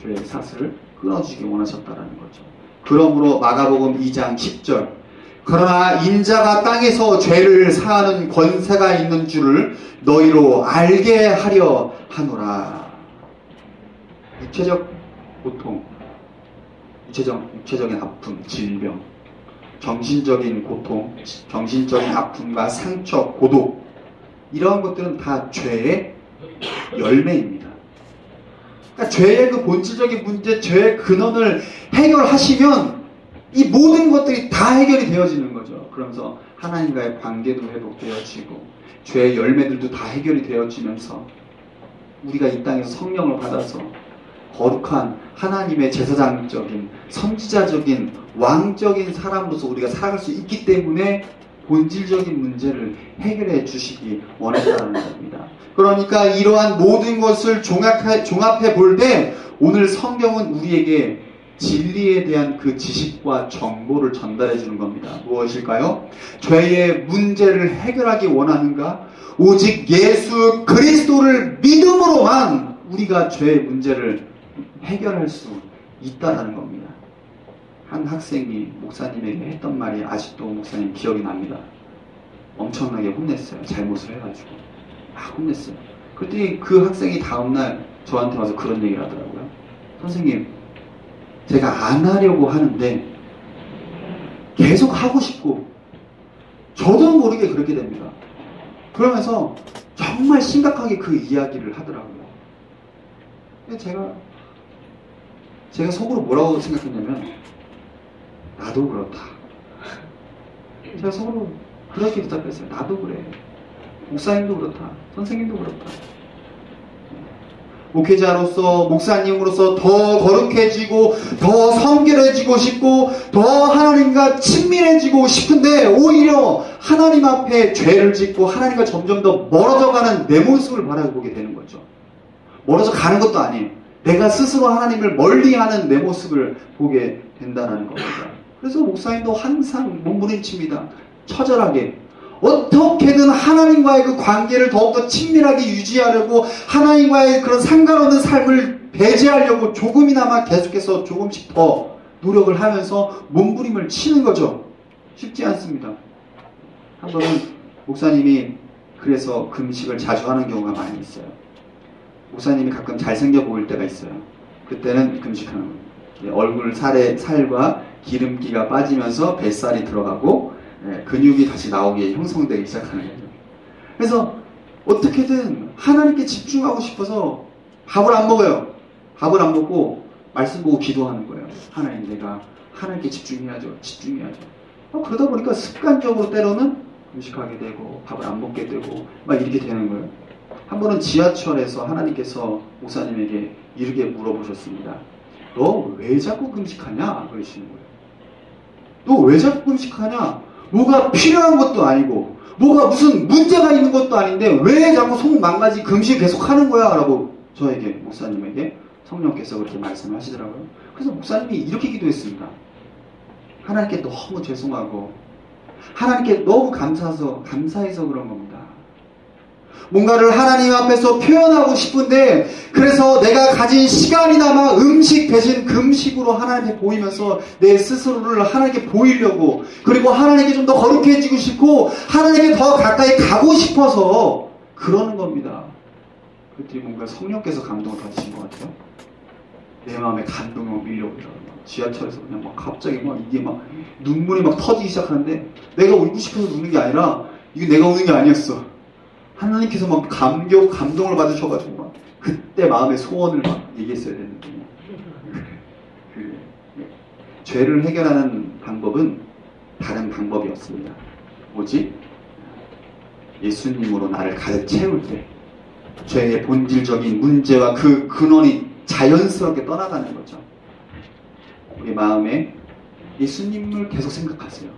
죄의 사슬을 끊어주기 원하셨다라는 거죠. 그러므로 마가복음 2장 10절, 그러나 인자가 땅에서 죄를 사하는 권세가 있는 줄을 너희로 알게 하려 하노라. 육체적 고통, 육체적인 아픔, 질병, 정신적인 고통, 정신적인 아픔과 상처, 고독, 이런 것들은 다 죄의 열매입니다. 그러니까 죄의 그 본질적인 문제, 죄의 근원을 해결하시면 이 모든 것들이 다 해결이 되어지는 거죠. 그러면서 하나님과의 관계도 회복되어지고 죄의 열매들도 다 해결이 되어지면서 우리가 이 땅에서 성령을 받아서 거룩한 하나님의 제사장적인 선지자적인 왕적인 사람으로서 우리가 살아갈 수 있기 때문에 본질적인 문제를 해결해 주시기 원했다는 겁니다. 그러니까 이러한 모든 것을 종합해 볼 때 오늘 성경은 우리에게 진리에 대한 그 지식과 정보를 전달해 주는 겁니다. 무엇일까요? 죄의 문제를 해결하기 원하는가? 오직 예수 그리스도를 믿음으로만 우리가 죄의 문제를 해결할 수 있다는 겁니다. 한 학생이 목사님에게 했던 말이 아직도 목사님 기억이 납니다. 엄청나게 혼냈어요. 잘못을 해가지고 막 혼냈어요. 그랬더니 그 학생이 다음날 저한테 와서 그런 얘기를 하더라고요. 선생님, 제가 안 하려고 하는데 계속 하고 싶고 저도 모르게 그렇게 됩니다. 그러면서 정말 심각하게 그 이야기를 하더라고요. 제가 제가 속으로 뭐라고 생각했냐면 나도 그렇다. 제가 속으로 그렇게 대답했어요. 나도 그래. 목사님도 그렇다. 선생님도 그렇다. 목회자로서 목사님으로서 더 거룩해지고 더 성결해지고 싶고 더 하나님과 친밀해지고 싶은데 오히려 하나님 앞에 죄를 짓고 하나님과 점점 더 멀어져가는 내 모습을 바라보게 되는 거죠. 멀어져 가는 것도 아니에요. 내가 스스로 하나님을 멀리하는 내 모습을 보게 된다는 겁니다. 그래서 목사님도 항상 몸부림칩니다. 처절하게 어떻게든 하나님과의 그 관계를 더욱더 친밀하게 유지하려고 하나님과의 그런 상관없는 삶을 배제하려고 조금이나마 계속해서 조금씩 더 노력을 하면서 몸부림을 치는 거죠. 쉽지 않습니다. 한 번은 목사님이 그래서 금식을 자주 하는 경우가 많이 있어요. 목사님이 가끔 잘생겨 보일 때가 있어요. 그때는 금식하는 거예요. 얼굴 살과 기름기가 빠지면서 뱃살이 들어가고 근육이 다시 나오기 형성되기 시작하는 거죠. 그래서 어떻게든 하나님께 집중하고 싶어서 밥을 안 먹어요. 밥을 안 먹고 말씀 보고 기도하는 거예요. 하나님, 내가 하나님께 집중해야죠. 그러다 보니까 습관적으로 때로는 금식하게 되고 밥을 안 먹게 되고 막 이렇게 되는 거예요. 한 번은 지하철에서 하나님께서 목사님에게 이렇게 물어보셨습니다. 너 왜 자꾸 금식하냐? 그러시는 거예요. 너 왜 자꾸 금식하냐? 뭐가 필요한 것도 아니고 뭐가 무슨 문제가 있는 것도 아닌데 왜 자꾸 속 망가지 금식 계속 하는 거야? 라고 저에게, 목사님에게 성령께서 그렇게 말씀을 하시더라고요. 그래서 목사님이 이렇게 기도했습니다. 하나님께 너무 죄송하고 하나님께 너무 감사해서 그런 겁니다. 뭔가를 하나님 앞에서 표현하고 싶은데 그래서 내가 가진 시간이나마 음식 대신 금식으로 하나님께 보이면서 내 스스로를 하나님께 보이려고, 그리고 하나님께 좀 더 거룩해지고 싶고 하나님께 더 가까이 가고 싶어서 그러는 겁니다. 그랬더니 뭔가 성령께서 감동을 받으신 것 같아요. 내 마음에 감동이 막 밀려오더라고요. 지하철에서 그냥 막 갑자기 막 이게 막 눈물이 막 터지기 시작하는데 내가 울고 싶어서 우는 게 아니라 이게 내가 우는 게 아니었어. 하나님께서 막 감동을 받으셔가지고 막 그때 마음의 소원을 막 얘기했어야 되는데 죄를 해결하는 방법은 다른 방법이 없습니다. 뭐지? 예수님으로 나를 가득 채울 때 죄의 본질적인 문제와 그 근원이 자연스럽게 떠나가는 거죠. 우리 마음에 예수님을 계속 생각하세요.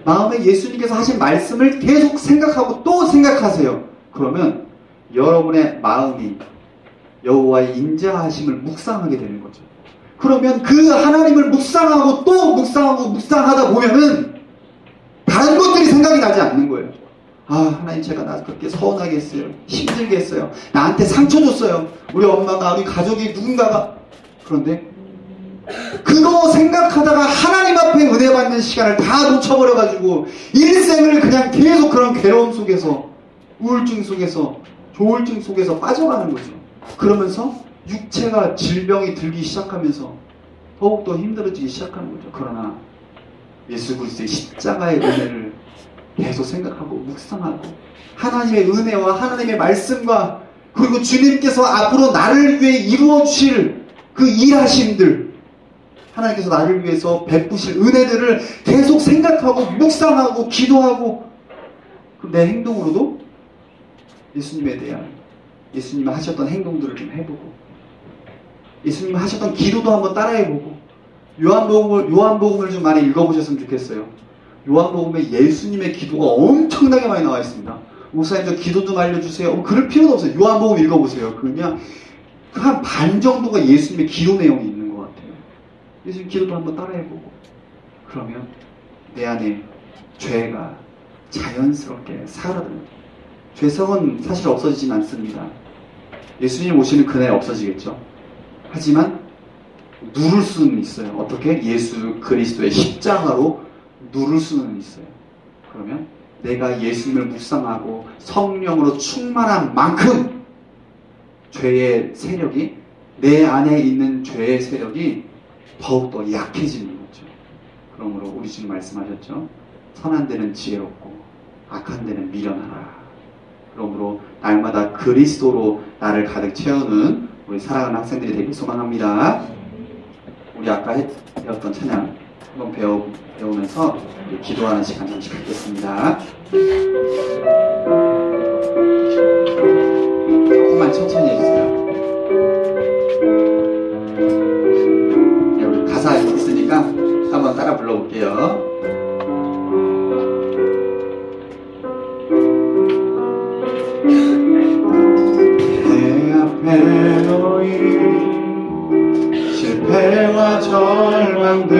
마음에 예수님께서 하신 말씀을 계속 생각하고 또 생각하세요. 그러면 여러분의 마음이 여호와의 인자하심을 묵상하게 되는 거죠. 그러면 그 하나님을 묵상하고 또 묵상하다 보면은 다른 것들이 생각이 나지 않는 거예요. 아, 하나님, 제가 나 그렇게 서운하게 했어요. 힘들게 했어요. 나한테 상처 줬어요. 우리 엄마가, 우리 가족이 누군가가. 그런데 그거 생각하다가 하나님 앞에 은혜 받는 시간을 다 놓쳐버려가지고 일생을 그냥 계속 그런 괴로움 속에서, 우울증 속에서, 조울증 속에서 빠져가는 거죠. 그러면서 육체가 질병이 들기 시작하면서 더욱더 힘들어지기 시작하는 거죠. 그러나 예수 그리스도의 십자가의 은혜를 계속 생각하고 묵상하고 하나님의 은혜와 하나님의 말씀과 그리고 주님께서 앞으로 나를 위해 이루어 주실 그 일하심들, 하나님께서 나를 위해서 베푸실 은혜들을 계속 생각하고 묵상하고 기도하고, 그럼 내 행동으로도 예수님에 대한, 예수님이 하셨던 행동들을 좀 해보고, 예수님이 하셨던 기도도 한번 따라해보고, 요한복음을 좀 많이 읽어보셨으면 좋겠어요. 요한복음에 예수님의 기도가 엄청나게 많이 나와 있습니다. 목사님, 저 기도 좀 알려주세요. 그럴 필요도 없어요. 요한복음 읽어보세요. 그냥 한 반 정도가 예수님의 기도 내용이 있는 것 같아요. 예수님 기도도 한번 따라해보고, 그러면 내 안에 죄가 자연스럽게 사라져요. 죄성은 사실 없어지진 않습니다. 예수님 오시는 그날 없어지겠죠. 하지만 누를 수는 있어요. 어떻게? 예수 그리스도의 십자가로 누를 수는 있어요. 그러면 내가 예수님을 묵상하고 성령으로 충만한 만큼 죄의 세력이, 내 안에 있는 죄의 세력이 더욱더 약해지는 거죠. 그러므로 우리 주님 말씀하셨죠. 선한 데는 지혜롭고 악한 데는 미련하라. 그러므로 날마다 그리스도로 나를 가득 채우는 우리 사랑하는 학생들이 되길 소망합니다. 우리 아까 배웠던 찬양 한번 배우면서 우리 기도하는 시간 잠시 갖겠습니다. 조금만 천천히 해주세요. 네, 우리 가사 있으니까 한번 따라 불러볼게요. 내 앞에 놓인 실패와 절망들,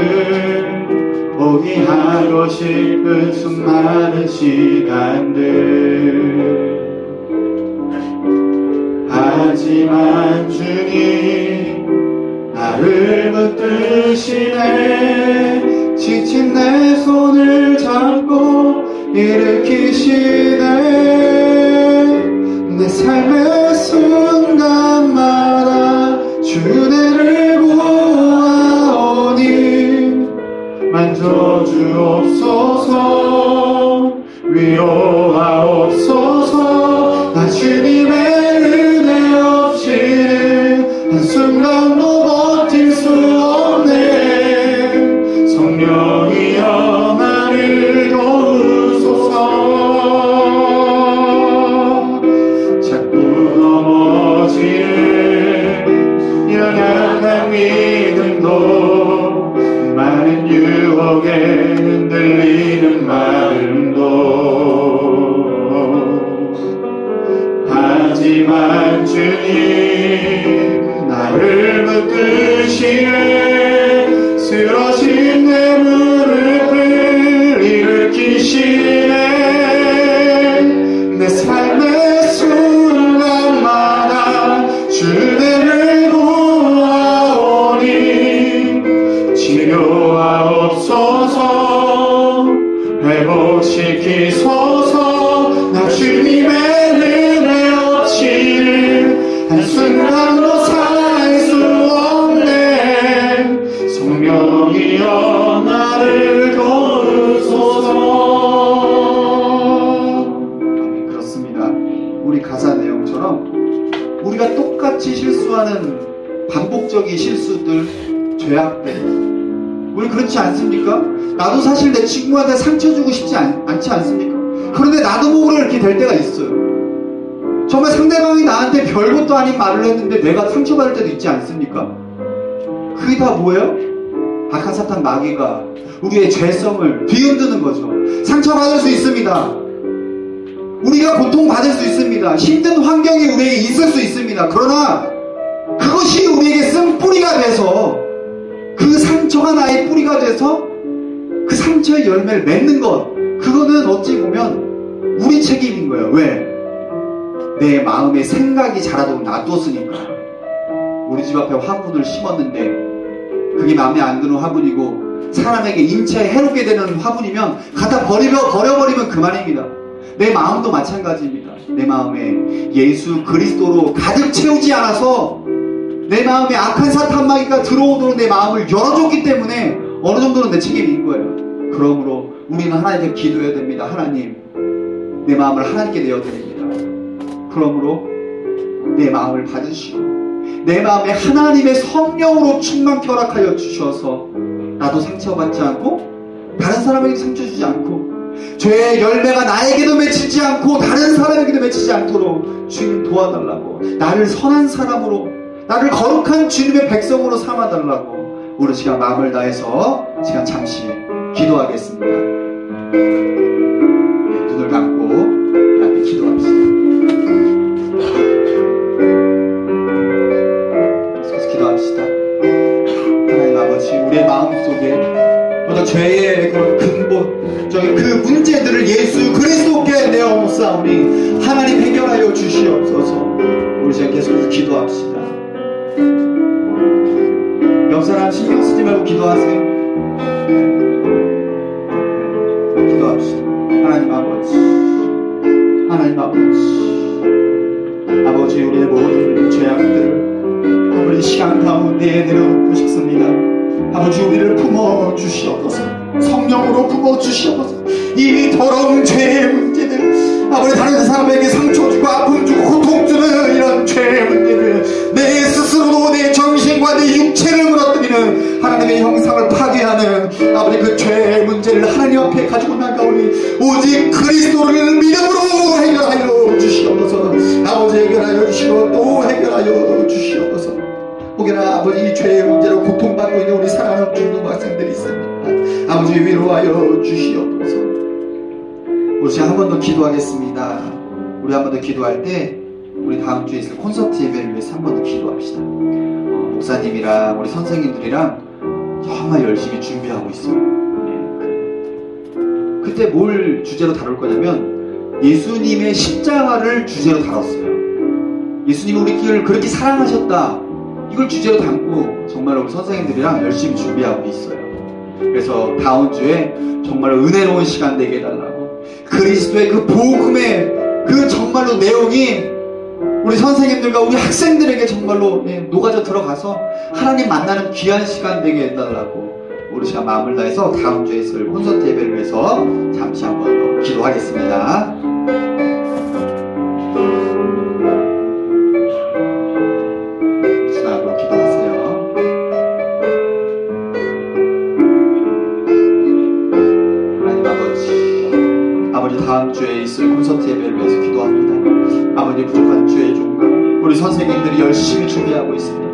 포기하고 싶은 수많은 시간들, 하지만 주님 나를 붙드시네. 지친 내 손을 잡고 일으키시네. 내 삶의 순간마다 주내를 구하오니 만져주옵소서. 위로하옵소서. 나 주님의 은혜 없이는 한순간도 버틸 수 없네. 성령이여 나를 도우소서. 자꾸 넘어지는 연약한 믿음도, 많은 유혹에 흔들리는 마음도, 하지만 주님 나를 붙드시네. 쓰러진 내 무릎을 일으키시네. 내 삶의 순간마다 주님을 구하오니 치료하옵소서. 회복시키소서. 나 주님의 은혜 없이는 한순간도 살 수 없네. 성령이여 나를 도우소서. 아멘. 그렇습니다. 우리 가사 내용처럼 우리가 똑같이 실수하는 반복적인 실수들, 죄악들, 우리 그렇지 않습니까? 나도 사실 내 친구한테 상처 주고 싶지 않지 않습니까? 그런데 나도 모르게 이렇게 될 때가 있어요. 정말 상대방이 나한테 별것도 아닌 말을 했는데 내가 상처받을 때도 있지 않습니까? 그게 다 뭐예요? 악한 사탄 마귀가 우리의 죄성을 뒤흔드는 거죠. 상처받을 수 있습니다. 우리가 고통받을 수 있습니다. 힘든 환경이 우리에게 있을 수 있습니다. 그러나 그것이 우리에게 쓴뿌리가 돼서, 그 상처가 나의 뿌리가 돼서 그 상처의 열매를 맺는 것, 그거는 어찌 보면 우리 책임인 거예요. 왜? 내 마음의 생각이 자라도록 놔뒀으니까. 우리 집 앞에 화분을 심었는데 그게 마음에 안 드는 화분이고 사람에게 인체에 해롭게 되는 화분이면 갖다 버려버리면 그만입니다. 내 마음도 마찬가지입니다. 내 마음에 예수 그리스도로 가득 채우지 않아서 내 마음에 악한 사탄 마귀가 들어오도록 내 마음을 열어줬기 때문에 어느 정도는 내 책임인 거예요. 그러므로 우리는 하나님께 기도해야 됩니다. 하나님, 내 마음을 하나님께 내어드립니다. 그러므로 내 마음을 받으시고 내 마음에 하나님의 성령으로 충만케 허락하여 주셔서 나도 상처받지 않고 다른 사람에게 상처 주지 않고 죄의 열매가 나에게도 맺히지 않고 다른 사람에게도 맺히지 않도록 주님 도와달라고, 나를 선한 사람으로, 나를 거룩한 주님의 백성으로 삼아달라고 우리 시간 마음을 다해서 시간 잠시 기도하겠습니다. 네, 눈을 감고 하나님께 기도합시다. 계속해서 기도합시다. 하나님 아버지, 우리의 마음속에 모든 죄의 그 근본적인 그 문제들을 예수 그리스도께 내어놓사오니 하나님 해결하여 주시옵소서. 우리 지금 계속해서 기도합시다. 옆 사람 신경 쓰지 말고 기도하세요. 기도합시다. 하나님 아버지, 하나님 아버지, 우리의 모든 죄악들을 아버지 시간 가운데에 내려놓고 싶습니다. 아버지, 우리를 품어주시옵소서. 성령으로 품어주시옵소서. 이 더러운 죄의 문제들, 아버지 다른 사람에게 상처 주고 아픔 주고 고통 주는 이런 죄의 문제들, 내 스스로도 내 정신과 내 육체를 무너뜨리는 하나님의 형상을 파괴하는 아버지 그 죄의 문제를 하나님 앞에 가지고 나가오니 오직 그리스도를 믿음으로 해결하여 주시옵소서. 아버지 해결하여 주시고 또 해결하여 주시옵소서. 혹여나 아버지 이 죄의 문제로 고통받고 있는 우리 사랑하는 중고등학생들이 있습니다. 아버지 위로하여 주시옵소서. 우리 제가 한 번 더 기도하겠습니다. 우리 한 번 더 기도할 때 우리 다음 주에 있을 콘서트 예배를 위해서 한 번 더 기도합시다. 목사님이랑 우리 선생님들이랑 정말 열심히 준비하고 있어요. 그때 뭘 주제로 다룰 거냐면 예수님의 십자가를 주제로 다뤘어요. 예수님이 우리 길을 그렇게 사랑하셨다, 이걸 주제로 담고 정말 우리 선생님들이랑 열심히 준비하고 있어요. 그래서 다음 주에 정말 은혜로운 시간 되게 해달라고, 그리스도의 그 복음의 그 정말로 내용이 우리 선생님들과 우리 학생들에게 정말로 녹아져 들어가서 하나님 만나는 귀한 시간 되게 해달라고 우리 제가 마음을 다해서 다음 주에 있을 콘서트 예배를 위해서 잠시 한번 더 기도하겠습니다. 순하고 기도하세요. 하나님 아버지 다음 주에 있을 콘서트 예배를 위해서 기도합니다. 아버지 부족한 주의 종과 우리 선생님들이 열심히 준비하고 있습니다.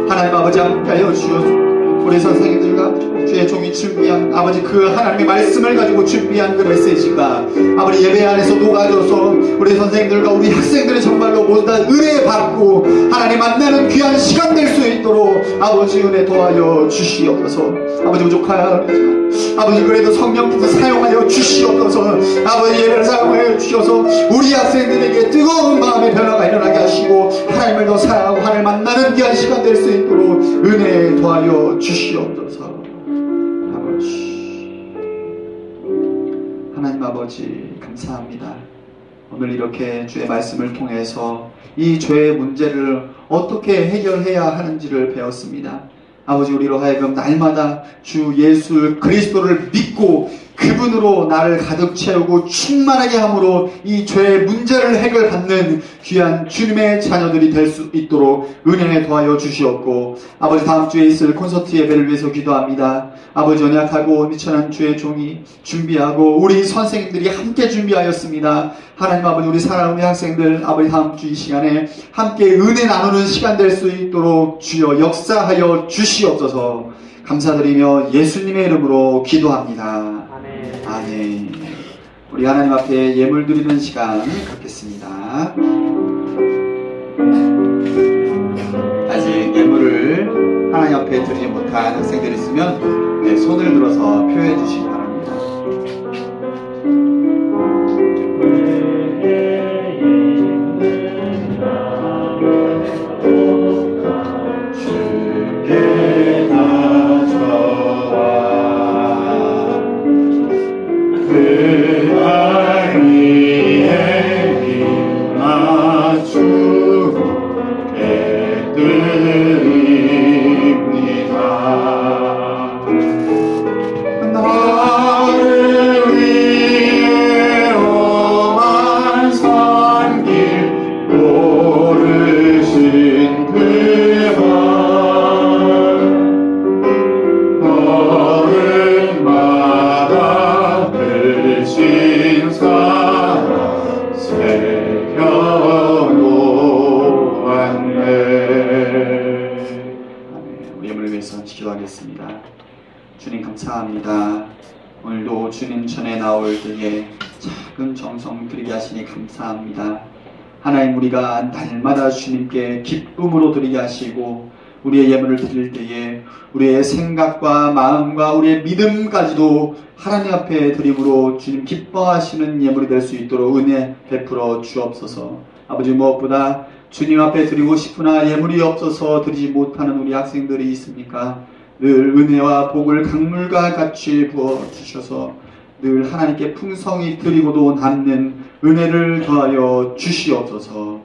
하나님 아버지 함께하여 주옵소서. 우리 선생님들과 주의 종이 준비한 아버지 그 하나님의 말씀을 가지고 준비한 그 메시지가 아버지 예배 안에서 녹아져서 우리 선생님들과 우리 학생들이 정말로 모두 다 은혜 받고 하나님 만나는 귀한 시간 될 수 있도록 아버지 은혜 도와여 주시옵소서. 아버지 부족하여 아버지 그래도 성령께서 사용하여 주시옵소서. 아버지 예배를 사용하여 주셔서 우리 학생들에게 뜨거운 마음의 변화가 일어나게 하시고 하나님을 더 사랑하고 하나님을 만나는 귀한 시간 될 수 있도록 은혜 도와여 주시옵소서. 아버지 하나님 아버지 감사합니다. 오늘 이렇게 주의 말씀을 통해서 이 죄의 문제를 어떻게 해결해야 하는지를 배웠습니다. 아버지 우리로 하여금 날마다 주 예수 그리스도를 믿고 그분으로 나를 가득 채우고 충만하게 함으로 이 죄의 문제를 해결받는 귀한 주님의 자녀들이 될 수 있도록 은혜 더하여 주시옵고 아버지 다음 주에 있을 콘서트 예배를 위해서 기도합니다. 아버지 언약하고 미천한 주의 종이 준비하고 우리 선생님들이 함께 준비하였습니다. 하나님 아버지 우리 사랑하는 학생들 아버지 다음 주 이 시간에 함께 은혜 나누는 시간 될 수 있도록 주여 역사하여 주시옵소서. 감사드리며 예수님의 이름으로 기도합니다. 아멘. 우리 하나님 앞에 예물 드리는 시간 갖겠습니다. 아직 예물을 하나님 앞에 드리지 못한 학생들이 있으면 손을 들어서 표해 주시기 바랍니다. 주님 감사합니다. 오늘도 주님 전에 나올 때에 작은 정성 드리게 하시니 감사합니다. 하나님 우리가 날마다 주님께 기쁨으로 드리게 하시고 우리의 예물을 드릴 때에 우리의 생각과 마음과 우리의 믿음까지도 하나님 앞에 드림으로 주님 기뻐하시는 예물이 될 수 있도록 은혜 베풀어 주옵소서. 아버지 무엇보다 주님 앞에 드리고 싶으나 예물이 없어서 드리지 못하는 우리 학생들이 있습니까? 늘 은혜와 복을 강물과 같이 부어주셔서 늘 하나님께 풍성히 드리고도 남는 은혜를 더하여 주시옵소서.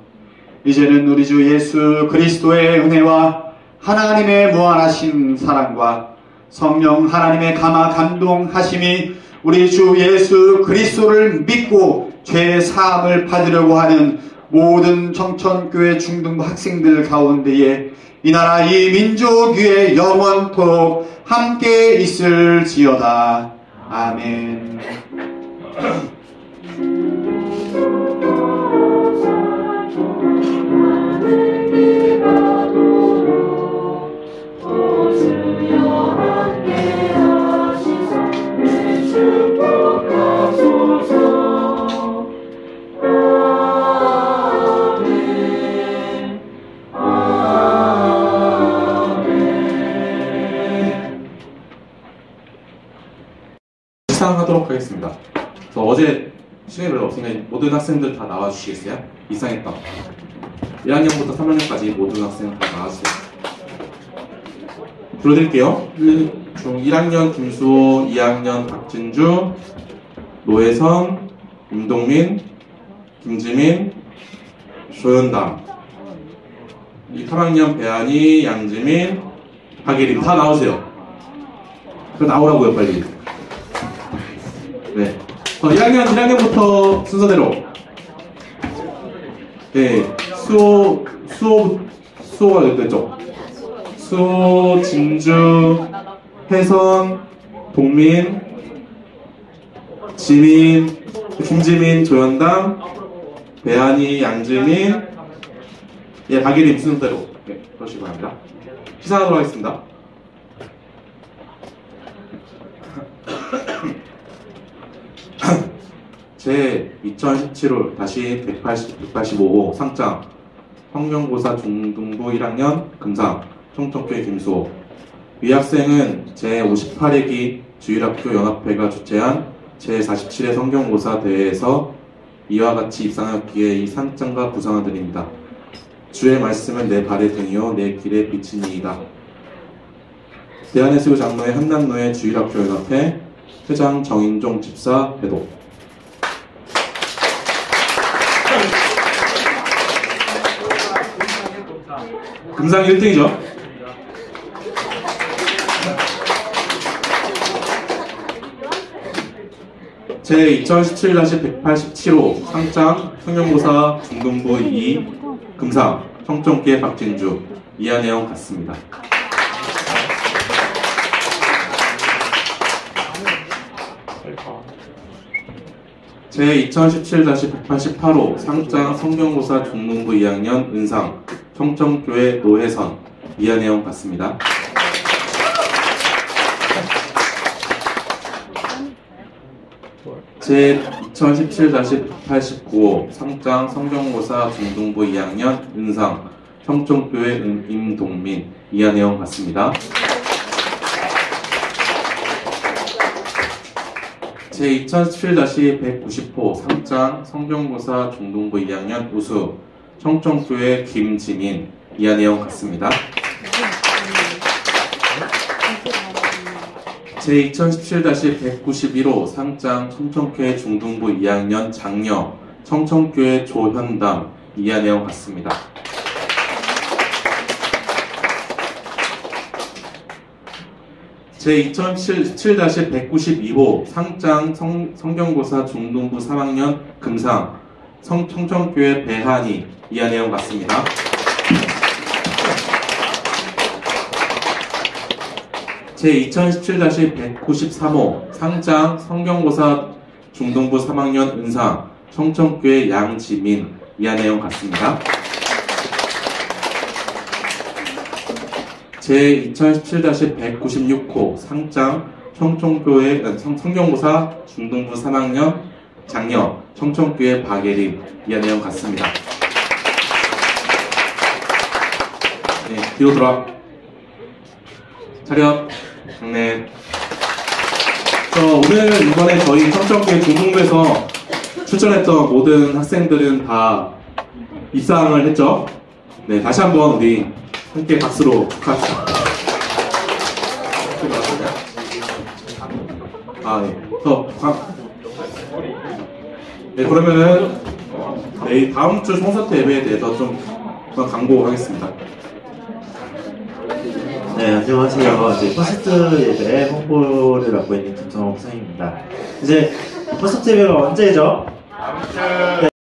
이제는 우리 주 예수 그리스도의 은혜와 하나님의 무한하신 사랑과 성령 하나님의 감화 감동하심이 우리 주 예수 그리스도를 믿고 죄 사함을 받으려고 하는 모든 청천교회 중등부 학생들 가운데에 이 나라 이 민족 위에 영원토록 함께 있을지어다. 아멘. 시상하도록 하겠습니다. 그래서 어제 시간이 별로 없으니까 모든 학생들 다 나와주시겠어요? 이상했다. 1학년부터 3학년까지 모든 학생 다 나와주세요. 불러드릴게요. 1학년 김수호, 2학년 박진주, 노혜선, 임동민, 김지민, 조현담, 3학년 배한이, 양지민, 박예림 다 나오세요. 나오라고요 빨리. 네. 1학년부터 순서대로. 네. 수호가 왼쪽. 수호, 진주, 혜선, 동민, 지민, 김지민, 조현담, 배한이, 양지민, 예, 박예림 순서대로. 네, 그러시기 바랍니다. 시상하도록 하겠습니다. 제 2017호 다시 185호 상장 성경고사 중등부 1학년 금상 청정교회 김수호. 위 학생은 제 58회기 주일학교 연합회가 주최한 제 47회 성경고사 대회에서 이와 같이 입상하였기에 이 상장과 부상을 드립니다. 주의 말씀은 내 발의 등이요 내 길의 빛이니이다. 대한예수교 장로회 한남로회 주일학교 연합회 회장 정인종 집사 배도. 금상 1등이죠. 제 2017-187호 상장 성경고사 중등부 2 금상 청정기의 박진주. 이하 내용 같습니다. 제 2017-188호 상장 성경고사 중등부 2학년 은상 청정교회 노혜선. 이하 내용 같습니다. 제 2017-189호 상장 성경고사 중등부 2학년 은상 청정교회 임동민. 이하 내용 같습니다. 제 2017-190호 상장 성경고사 중등부 2학년 우수 청정교회 김지민. 이하 내용 같습니다. 제 2017-191호 상장 청정교회 중등부 2학년 장녀 청정교회 조현담. 이하 내용 같습니다. 제 2017-192호 상장 성경고사 중등부 3학년 금상 청정교회 배한이. 이하 내용 같습니다. 제 2017-193호 상장 성경고사 중등부 3학년 은상 청정교회 양지민. 이하 내용 같습니다. 제 2017-196호 상장 청정교회 성경고사 중등부 3학년 장녀 청정교회 박예림. 이하 내용 같습니다. 네, 뒤로 돌아. 차렷. 네. 오늘 이번에 저희 청정교회 중등부에서 출전했던 모든 학생들은 다 입상을 했죠. 네, 다시 한번 우리 함께 박수로 축하합시다. 네, 그러면은 네, 다음 주 콘서트 예배에 대해서 좀 광고하겠습니다. 네, 안녕하세요. 이제 퍼스트 예배 홍보를 맡고 있는 김성호 목사님입니다. 이제 퍼스트 예배가 언제죠?